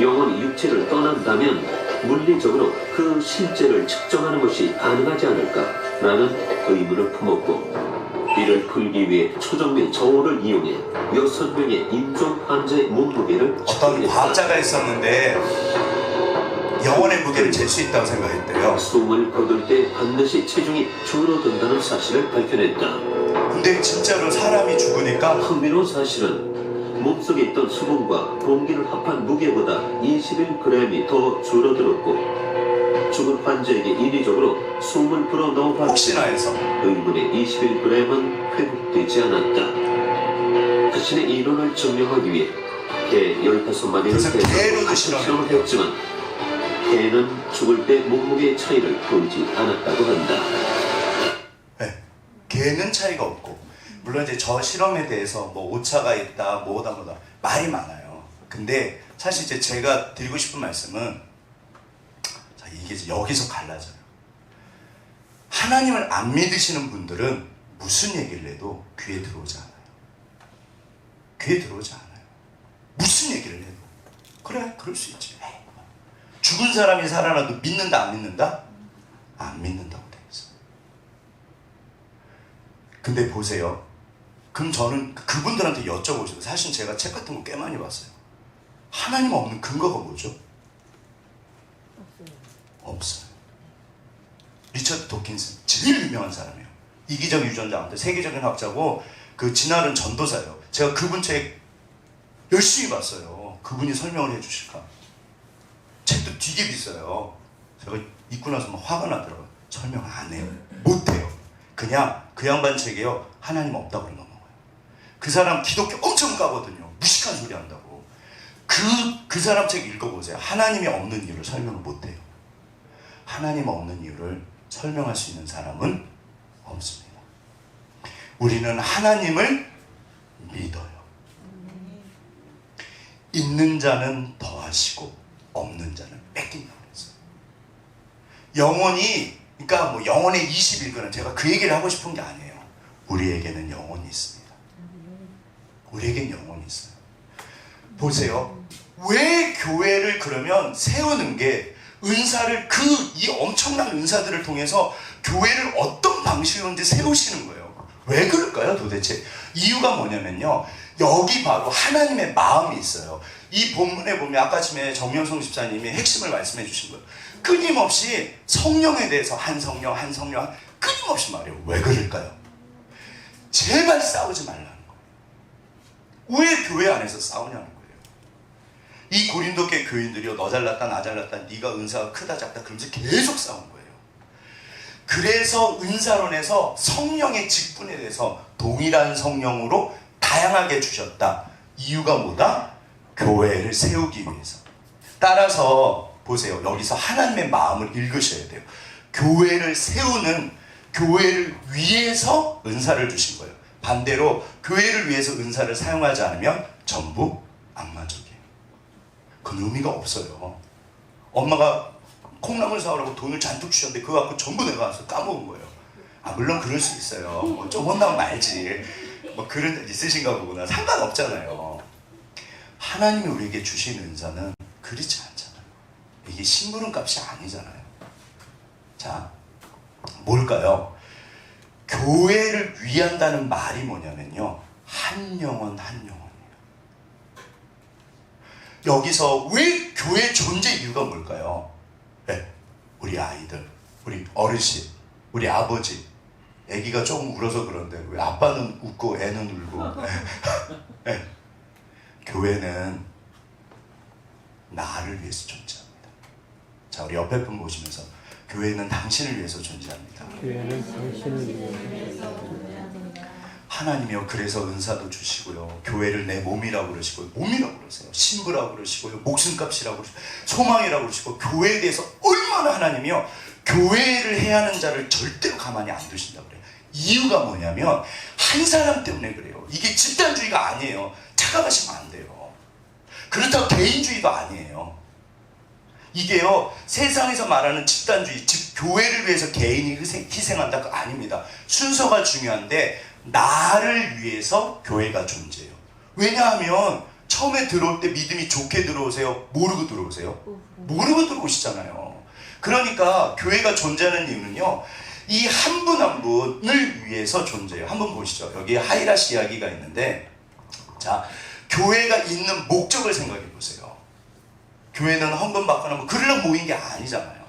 영혼이 육체를 떠난다면 물리적으로 그 실제를 측정하는 것이 가능하지 않을까라는 의문을 품었고, 이를 풀기 위해 초정밀 저울을 이용해 6명의 인종 환자의 몸무게를 어떤 과학자가 있었는데 영혼의 무게를 잴 수 있다고 생각했대요. 숨을 거둘 때 반드시 체중이 줄어든다는 사실을 밝혀냈다. 근데 진짜로 사람이 죽으니까 흥미로운 사실은 몸속에 있던 수분과 공기를 합한 무게보다 21g이 더 줄어들었고, 죽은 환자에게 인위적으로 숨을 불어넣어 혹시나 해서 의문의 21g은 회복되지 않았다. 자신의 이론을 증명하기 위해 개 15마리를 그래서 개로도 대상으로 실험을 했지만 개는 죽을 때 몸무게의 차이를 보이지 않았다고 한다. 네, 개는 차이가 없고, 물론 이제 저 실험에 대해서 뭐 오차가 있다, 뭐다 말이 많아요. 근데 사실 이제 제가 드리고 싶은 말씀은, 자, 이게 이제 여기서 갈라져요. 하나님을 안 믿으시는 분들은 무슨 얘기를 해도 귀에 들어오지 않아요. 귀에 들어오지 않아요. 무슨 얘기를 해도. 그래, 그럴 수 있지. 에이, 죽은 사람이 살아나도 믿는다, 안 믿는다? 안 믿는다고 돼 있어. 근데 보세요. 그럼 저는 그분들한테 여쭤보죠. 사실 제가 책 같은 거 꽤 많이 봤어요. 하나님 없는 근거가 뭐죠? 없어요. 리처드 도킨슨, 제일 유명한 사람이에요. 이기적 유전자인데 세계적인 학자고, 그 진화론 전도사예요. 제가 그분 책 열심히 봤어요. 그분이 설명을 해주실까. 책도 되게 비싸요. 제가 읽고 나서 막 화가 나더라고요. 설명 안 해요. 못해요. 그냥 그 양반 책이요, 하나님 없다고 넘어가요. 그 사람 기독교 엄청 까거든요. 무식한 소리 한다고. 그 사람 책 읽어보세요. 하나님이 없는 이유를 설명을 못해요. 하나님 없는 이유를 설명할 수 있는 사람은 없습니다. 우리는 하나님을 믿어요. 있는 자는 더하시고 없는 자는 뺏긴다고 그랬어요. 영혼이, 그러니까 뭐 영혼의 21권은 제가 그 얘기를 하고 싶은 게 아니에요. 우리에게는 영혼이 있습니다. 우리에겐 영혼이 있어요. 보세요. 왜 교회를 그러면 세우는 게, 은사를, 이 엄청난 은사들을 통해서 교회를 어떤 방식으로든지 세우시는 거예요. 왜 그럴까요, 도대체? 이유가 뭐냐면요, 여기 바로 하나님의 마음이 있어요. 이 본문에 보면 아까 전에 정명성 집사님이 핵심을 말씀해 주신 거예요. 끊임없이 성령에 대해서 한 성령 끊임없이 말해요. 왜 그럴까요? 제발 싸우지 말라는 거예요. 왜 교회 안에서 싸우냐는 거예요. 이 고린도계 교인들이요, 너 잘났다 나 잘났다, 네가 은사가 크다 작다 그러면서 계속 싸운 거예요. 그래서 은사론에서 성령의 직분에 대해서 동일한 성령으로 다양하게 주셨다. 이유가 뭐다? 교회를 세우기 위해서. 따라서 보세요. 여기서 하나님의 마음을 읽으셔야 돼요. 교회를 세우는, 교회를 위해서 은사를 주신 거예요. 반대로 교회를 위해서 은사를 사용하지 않으면 전부 악마적이에요. 그건 의미가 없어요. 엄마가 콩나물 사오라고 돈을 잔뜩 주셨는데 그거 갖고 전부 내가 와서 까먹은 거예요. 아, 물론 그럴 수 있어요. 뭐 좀 혼나면 말지. 뭐 그런 일 있으신가 보구나. 상관없잖아요. 하나님이 우리에게 주신 은사는 그렇지 않잖아요. 이게 심부름 값이 아니잖아요. 자, 뭘까요? 교회를 위한다는 말이 뭐냐면요, 한 영혼 한 영혼이에요. 여기서 왜 교회 존재 이유가 뭘까요? 네, 우리 아이들, 우리 어르신, 우리 아버지, 아기가 조금 울어서 그런데 왜 아빠는 웃고 애는 울고. 네. 교회는 나를 위해서 존재합니다. 자, 우리 옆에 분 보시면서, 교회는 당신을 위해서 존재합니다. 교회는 당신을 위해서. 하나님이요, 그래서 은사도 주시고요, 교회를 내 몸이라고 그러시고요, 몸이라고 그러세요. 신부라고 그러시고요, 목숨값이라고 그러시고, 소망이라고 그러시고, 교회에 대해서 얼마나 하나님이요, 교회를 해야 하는 자를 절대로 가만히 안 두신다고 그래요. 이유가 뭐냐면 한 사람 때문에 그래요. 이게 집단주의가 아니에요. 착각하시면 안 돼요. 그렇다고 개인주의도 아니에요. 이게요, 세상에서 말하는 집단주의, 즉 교회를 위해서 개인이 희생한다, 그거 아닙니다. 순서가 중요한데 나를 위해서 교회가 존재해요. 왜냐하면 처음에 들어올 때 믿음이 좋게 들어오세요? 모르고 들어오세요? 모르고 들어오시잖아요. 그러니까 교회가 존재하는 이유는요, 이 한 분 한 분을 위해서 존재해요. 한번 보시죠. 여기 하이라시 이야기가 있는데, 자, 교회가 있는 목적을 생각해 보세요. 교회는 헌금 받거나 뭐 그러려고 모인 게 아니잖아요.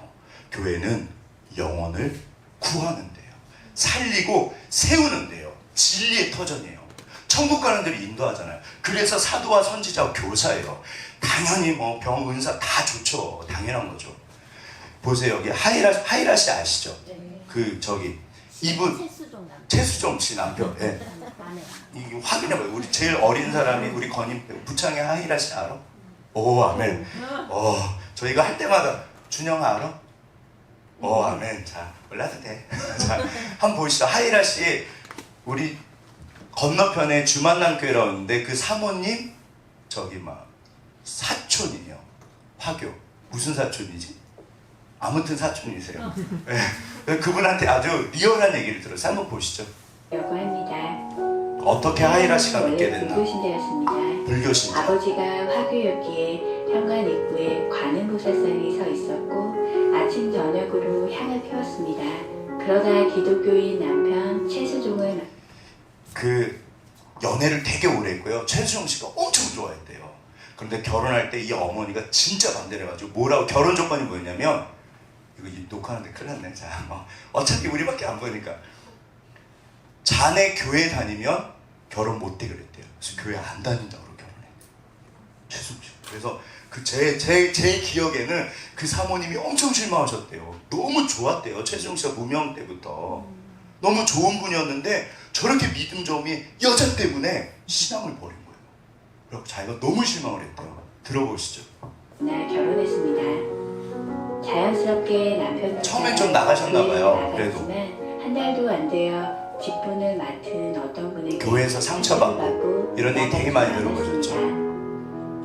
교회는 영혼을 구하는 데요, 살리고 세우는 데요, 진리의 터전이에요. 천국 가는 데를 인도하잖아요. 그래서 사도와 선지자와 교사예요. 당연히 뭐 병, 은사 다 좋죠. 당연한 거죠. 보세요. 여기 하이라시 아시죠? 그 저기 이분 최수종 남편. 최수정 씨 남편. 예. 아내. 이거 확인해봐요. 우리 제일 어린 사람이 우리 건임 부창의 하이라 씨 알아? 오 아멘. 저희가 할 때마다 준영아 알아? 오 아멘. 자 몰라도 돼. 자 한번 보시죠. 하이라 씨 우리 건너편에 주만난 교회라고 있는데 그 사모님 저기 막 사촌이에요. 화교 무슨 사촌이지? 아무튼 사촌이세요. 네. 그분한테 아주 리얼한 얘기를 들었어요. 한번 보시죠. 라고 합니다. 어떻게 하이라 씨가 원래 믿게 됐나? 불교신자였습니다. 불교신자. 아버지가 화교였기에 현관 입구에 관음보살상이 서 있었고 아침 저녁으로 향을 피웠습니다. 그러다 기독교인 남편 최수종을 그 연애를 되게 오래 했고요. 최수정 씨가 엄청 좋아했대요. 그런데 결혼할 때 이 어머니가 진짜 반대를 해가지고 뭐라고 결혼 조건이 뭐였냐면 이거 녹화하는데 큰일 났네. 자, 어차피 우리밖에 안 보니까 자네 교회 다니면 결혼 못해 그랬대요. 그래서 교회 안 다닌다고 결혼해. 최수정 씨. 그래서 그 제 기억에는 그 사모님이 엄청 실망하셨대요. 너무 좋았대요. 최수정 씨가 무명 때부터 너무 좋은 분이었는데 저렇게 믿음점이 여자 때문에 신앙을 버린 거예요. 그래서 자기가 너무 실망을 했대요. 들어보시죠. 날 결혼했습니다. 자연스럽게 남편은 처음엔 좀 나가셨나 봐요. 그래도. 나갔지만 한 달도 안 되어 직분을 맡은 어떤 분에게 교회에서 상처받고 이런 얘기 되게 많이 들어보셨죠.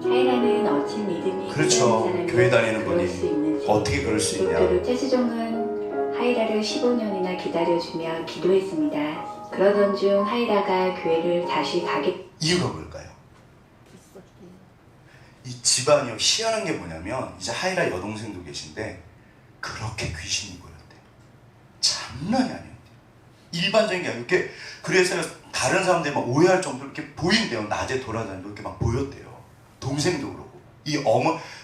하이라는 어찌 믿음이 그렇죠. 필요한 교회 다니는 사람이 그럴 분이 수 있는지. 어떻게 그럴 수 있냐. 기독교로 최수종은 하이라를 15년이나 기다려주며 기도했습니다. 그러던 중 하이라가 교회를 다시 가게 이유가 뭘까요? 이 집안이요 희한한 게 뭐냐면 이제 하이라 여동생도 계신데 그렇게 귀신이 보였대요. 장난이 아니었대요. 일반적인 게 아니고 이렇게 그래서 다른 사람들이 막 오해할 정도로 이렇게 보인대요. 낮에 돌아다니고 이렇게 막 보였대요. 동생도 그러고 이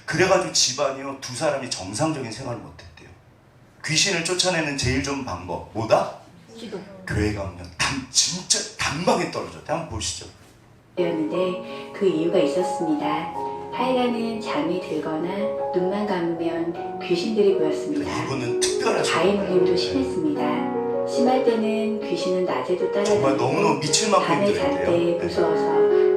그래가지고 집안이요 두 사람이 정상적인 생활을 못했대요. 귀신을 쫓아내는 제일 좋은 방법 뭐다? 기도. 교회 가면 진짜 단방에 떨어졌대. 한번 보시죠. 되었는데 그 이유가 있었습니다. 하이라는 잠이 들거나 눈만 감으면 귀신들이 보였습니다. 이분은 특별하죠. 가위 눌림도 심했습니다. 심할 때는 귀신은 낮에도 정말 너무너무 따라다니고 미칠 만큼 밤에 잘 때 힘들었대요. 무서워서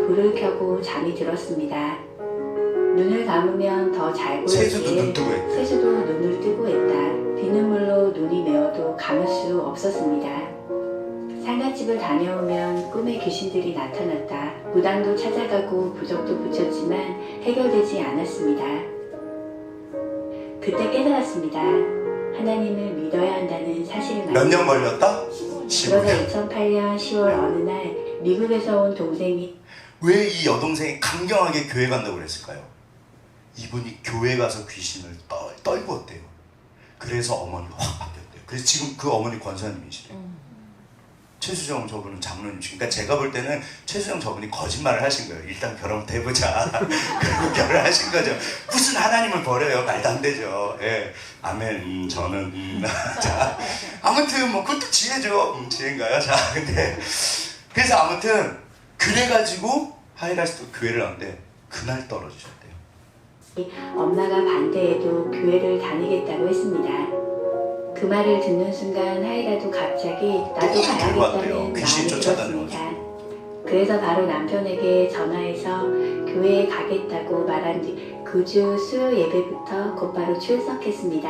불을 켜고 잠이 들었습니다. 눈을 감으면 더 잘 세수도 보였기에 눈 뜨고 했대. 세수도 눈을 뜨고 했다. 비눗물로 눈이 메어도 감을 수 없었습니다. 상갓집을 다녀오면 꿈에 귀신들이 나타났다. 무당도 찾아가고 부적도 붙였지만 해결되지 않았습니다. 그때 깨달았습니다. 하나님을 믿어야 한다는 사실을 몇 년 걸렸다? 그러다 15년. 2008년 10월 어느 날 미국에서 온 동생이 왜 이 여동생이 강경하게 교회 간다고 그랬을까요? 이분이 교회 가서 귀신을 떨궜대요. 그래서 어머니가 확 바뀌었대요. 그래서 지금 그 어머니 권사님이시래요. 최수정 저분은 장로님이시고, 그러니까 제가 볼 때는 최수정 저분이 거짓말을 하신 거예요. 일단 결혼부터 해보자. 그리고 결혼하신 거죠. 무슨 하나님을 버려요. 말도 안 되죠. 예. 아멘. 저는 자, 아무튼 뭐 그것도 지혜죠. 지혜인가요? 자, 근데 그래서 아무튼 그래가지고 하이라 씨도 교회를 왔는데 그날 떨어지셨대요. 엄마가 반대해도 교회를 다니겠다고 했습니다. 그 말을 듣는 순간 하이라도 갑자기 나도 너무 가야겠다는 불안해요. 귀신 마음이 쫓아다녀가지고. 들었습니다. 그래서 바로 남편에게 전화해서 교회에 가겠다고 말한 뒤 그 주 수요 예배부터 곧바로 출석했습니다.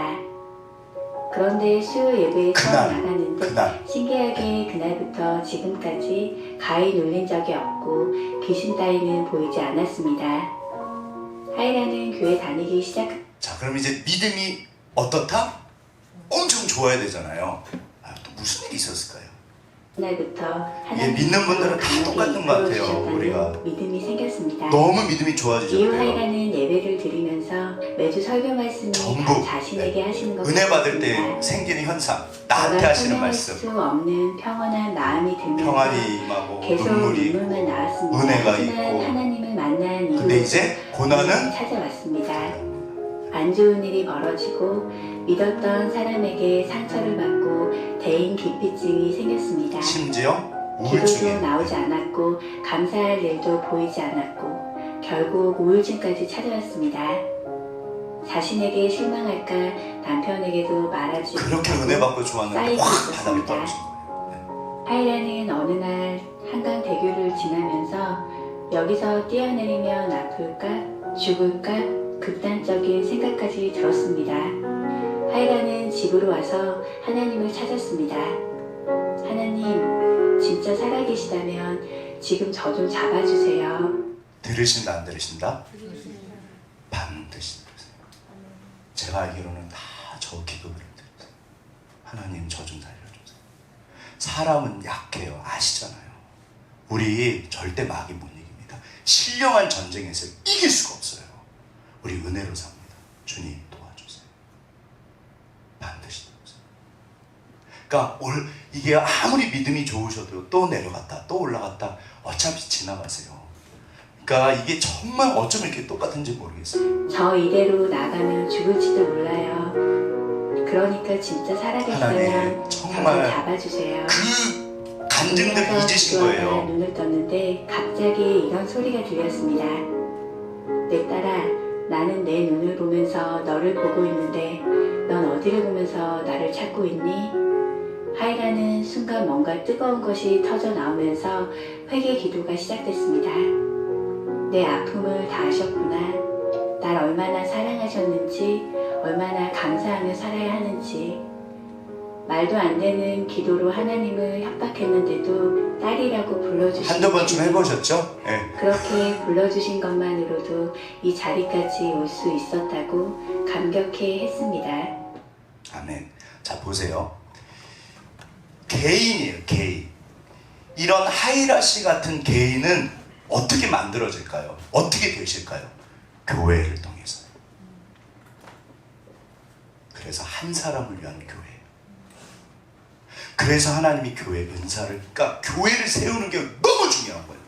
그런데 수요 예배에 처음 나갔는데 그날 신기하게 그날부터 지금까지 가위 눌린 적이 없고 귀신 따위는 보이지 않았습니다. 하이라는 교회 다니기 자, 그럼 이제 믿음이 어떻다? 엄청 좋아야 되잖아요. 또 무슨 일이 있었을까요? 그날부터 예, 믿는 분들은 다 똑같은 것 같아요, 우리가. 믿음이 생겼습니다. 너무 믿음이 이후 좋아지셨대요. 하이라는 예배를 드리면서 매주 설교 말씀을 전부, 자신에게 하시는 것 은혜 받을 같습니다. 때 생기는 현상, 나한테 하시는 설명할 말씀, 수 없는 평온한 마음이 들면서 평안이 임하고 계속 눈물이 눈물만 있고 나왔습니다. 은혜가 하지만 있고. 하나님을 만난 이후 근데 이제 고난은 찾아왔습니다. 안 좋은 일이 벌어지고 믿었던 사람에게 상처를 받고 대인 기피증이 생겼습니다. 심지어 기도도 우울증에 나오지 않았고 감사할 일도 보이지 않았고 결국 우울증까지 찾아왔습니다. 자신에게 실망할까 남편에게도 말하지 그렇게 못하고 은혜 받고 좋았는데 쌓이고 확 바닥에 있었습니다. 떨어진 거예요. 하이라는 어느 날 한강 대교를 지나면서 여기서 뛰어내리면 아플까 죽을까 극단적인 생각까지 들었습니다. 하이라는 집으로 와서 하나님을 찾았습니다. 하나님, 진짜 살아계시다면 지금 저 좀 잡아주세요. 들으신다 안 들으신다? 반드시 들으세요. 제가 알기로는 다 저 기도를 드렸어요. 하나님 저 좀 살려주세요. 사람은 약해요. 아시잖아요. 우리 절대 마귀 못 이깁니다. 신령한 전쟁에서 이길 수가 없어요. 우리 은혜로 삽니다. 주님 도와주세요. 반드시 도와주세요. 그러니까 이게 아무리 믿음이 좋으셔도 또 내려갔다 또 올라갔다 어차피 지나가세요. 그러니까 이게 정말 어쩜 이렇게 똑같은지 모르겠어요. 저 이대로 나가면 죽을지도 몰라요. 그러니까 진짜 살아계시다면 하나님, 저 정말 좀 잡아주세요. 그 간증들을 잊으신 기도하다가 거예요. 눈을 떴는데 갑자기 이런 소리가 들렸습니다. 내 딸아, 나는 내 눈을 보면서 너를 보고 있는데 넌 어디를 보면서 나를 찾고 있니? 하이라는 순간 뭔가 뜨거운 것이 터져 나오면서 회개 기도가 시작됐습니다. 내 아픔을 다 아셨구나. 날 얼마나 사랑하셨는지, 얼마나 감사하며 살아야 하는지. 말도 안 되는 기도로 하나님을 협박했는데도 딸이라고 불러주신 한두 번쯤 해보셨죠? 네. 그렇게 불러주신 것만으로도 이 자리까지 올 수 있었다고 감격해 했습니다. 아멘. 자 보세요. 개인이에요. 개인. 이런 하이라 씨 같은 개인은 어떻게 만들어질까요? 어떻게 되실까요? 교회를 통해서요. 그래서 한 사람을 위한 교회예요. 그래서 하나님이 교회 은사를, 그러니까 교회를 세우는 게 너무 중요한 거예요.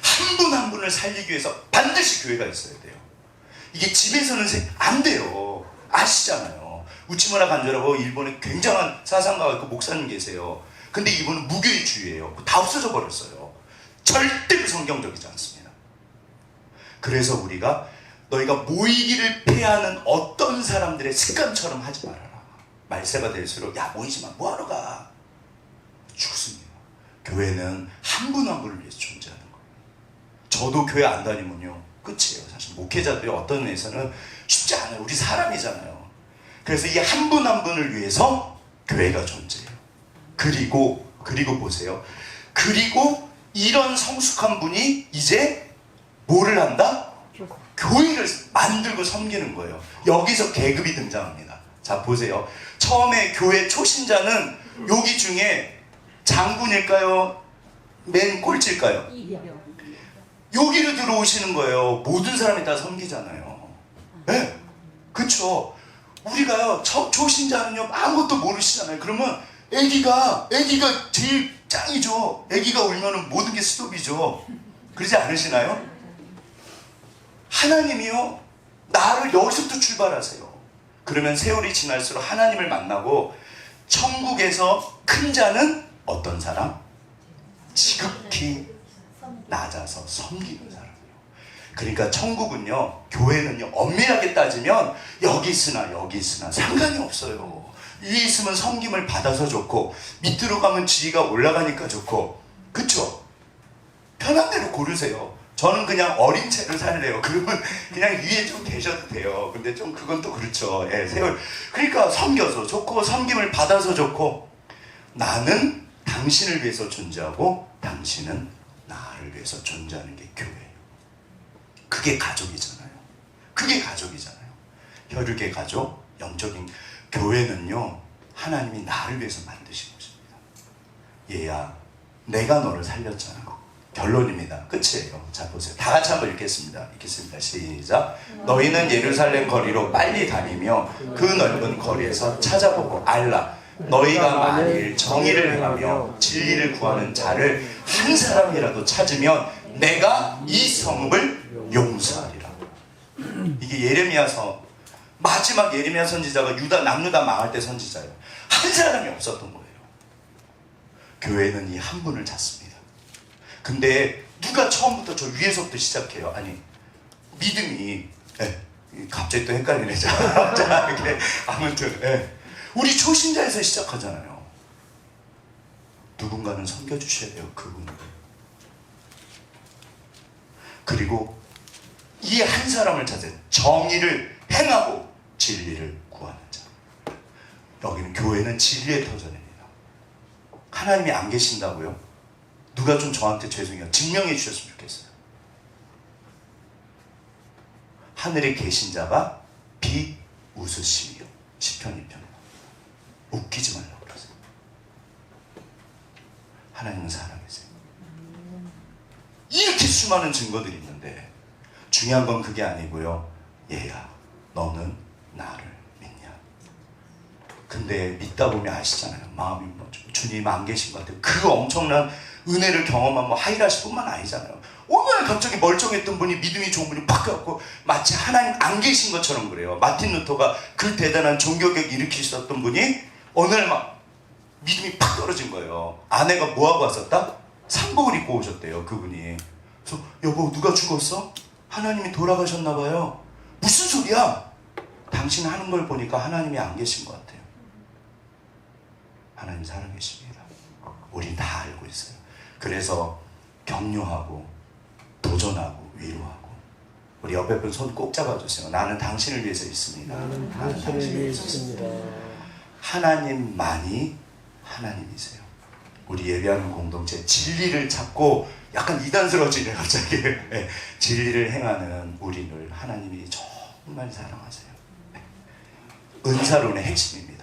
한 분 한 분을 살리기 위해서 반드시 교회가 있어야 돼요. 이게 집에서는 안 돼요. 아시잖아요. 우치무라 간조라고 일본에 굉장한 사상가가 있고 목사님 계세요. 근데 이분은 무교회주의예요. 다 없어져 버렸어요. 절대로 성경적이지 않습니다. 그래서 우리가 너희가 모이기를 패하는 어떤 사람들의 습관처럼 하지 말아라. 말세가 될수록 야 모이지 마. 뭐하러 가? 죽습니다. 교회는 한 분 한 분을 위해서 존재하는 거예요. 저도 교회 안 다니면요 끝이에요. 사실 목회자들이 어떤 의미에서는 쉽지 않아요. 우리 사람이잖아요. 그래서 이 한 분 한 분을 위해서 교회가 존재해요. 그리고 보세요. 그리고 이런 성숙한 분이 이제 뭐를 한다? 교회를 만들고 섬기는 거예요. 여기서 계급이 등장합니다. 자 보세요. 처음에 교회 초신자는 여기 중에 장군일까요? 맨 꼴찌일까요? 여기로 들어오시는 거예요. 모든 사람이 다 섬기잖아요. 네, 그쵸? 우리가요 초신자는요 아무것도 모르시잖아요. 그러면 애기가 제일 짱이죠. 애기가 울면은 모든 게 스톱이죠. 그러지 않으시나요? 하나님이요 나를 여기서부터 출발하세요. 그러면 세월이 지날수록 하나님을 만나고 천국에서 큰 자는 어떤 사람? 지극히 낮아서 섬기는 사람이에요. 그러니까 천국은요 교회는요 엄밀하게 따지면 여기 있으나 여기 있으나 상관이 없어요. 위에 있으면 섬김을 받아서 좋고 밑으로 가면 지위가 올라가니까 좋고 그쵸? 편한 대로 고르세요. 저는 그냥 어린 채를 살래요. 그러면 그냥 위에 좀 계셔도 돼요. 근데 좀 그건 또 그렇죠. 예, 세월. 그러니까 섬겨서 좋고 섬김을 받아서 좋고 나는 당신을 위해서 존재하고 당신은 나를 위해서 존재하는 게 교회예요. 그게 가족이잖아요. 그게 가족이잖아요. 혈육의 가족, 영적인 교회는요 하나님이 나를 위해서 만드신 것입니다. 얘야 내가 너를 살렸잖아. 결론입니다. 끝이에요. 자 보세요. 다 같이 한번 읽겠습니다. 읽겠습니다. 시작. 너희는 예루살렘 거리로 빨리 다니며 그 넓은 거리에서 찾아보고 알라. 너희가 만일 정의를 행하며 진리를 구하는 자를 한 사람이라도 찾으면 내가 이 성읍을 용서하리라. 이게 예레미야서 마지막 예레미야 선지자가 남유다 망할 때 선지자예요. 한 사람이 없었던 거예요. 교회는 이 한 분을 찾습니다. 근데 누가 처음부터 저 위에서부터 시작해요? 아니 믿음이 갑자기 또 헷갈리네. 자 이렇게 아무튼 우리 초신자에서 시작하잖아요. 누군가는 섬겨주셔야 돼요. 그분을. 그리고 이 한 사람을 찾아요. 정의를 행하고 진리를 구하는 자. 여기는 교회는 진리의 터전입니다. 하나님이 안 계신다고요? 누가 좀 저한테 죄송해요. 증명해 주셨으면 좋겠어요. 하늘에 계신 자가 비웃으시며. 시편 2편. 웃기지 말라고 그러세요. 하나님은 살아계세요. 이렇게 수많은 증거들이 있는데 중요한 건 그게 아니고요. 얘야, 너는 나를 믿냐? 근데 믿다 보면 아시잖아요. 마음이 뭐 주님 안 계신 것 같아요. 그 엄청난 은혜를 경험한 뭐 하이라시 뿐만 아니잖아요. 오늘 갑자기 멀쩡했던 분이 믿음이 좋은 분이 팍 갖고 마치 하나님 안 계신 것처럼 그래요. 마틴 루터가 그 대단한 종교개혁 일으키셨던 분이 어느 날 막 믿음이 팍 떨어진 거예요. 아내가 뭐하고 왔었다? 상복을 입고 오셨대요. 그분이. 그래서 여보 누가 죽었어? 하나님이 돌아가셨나 봐요. 무슨 소리야? 당신 하는 걸 보니까 하나님이 안 계신 것 같아요. 하나님 살아계십니다. 우린 다 알고 있어요. 그래서 격려하고 도전하고 위로하고 우리 옆에 분 손 꼭 잡아주세요. 나는 당신을 위해서 있습니다. 나는 당신을 위해 있습니다. 하나님만이 하나님이세요. 우리 예배하는 공동체 진리를 찾고 약간 이단스러워지네 갑자기. 네. 진리를 행하는 우리를 하나님이 정말 사랑하세요. 네. 은사론의 핵심입니다.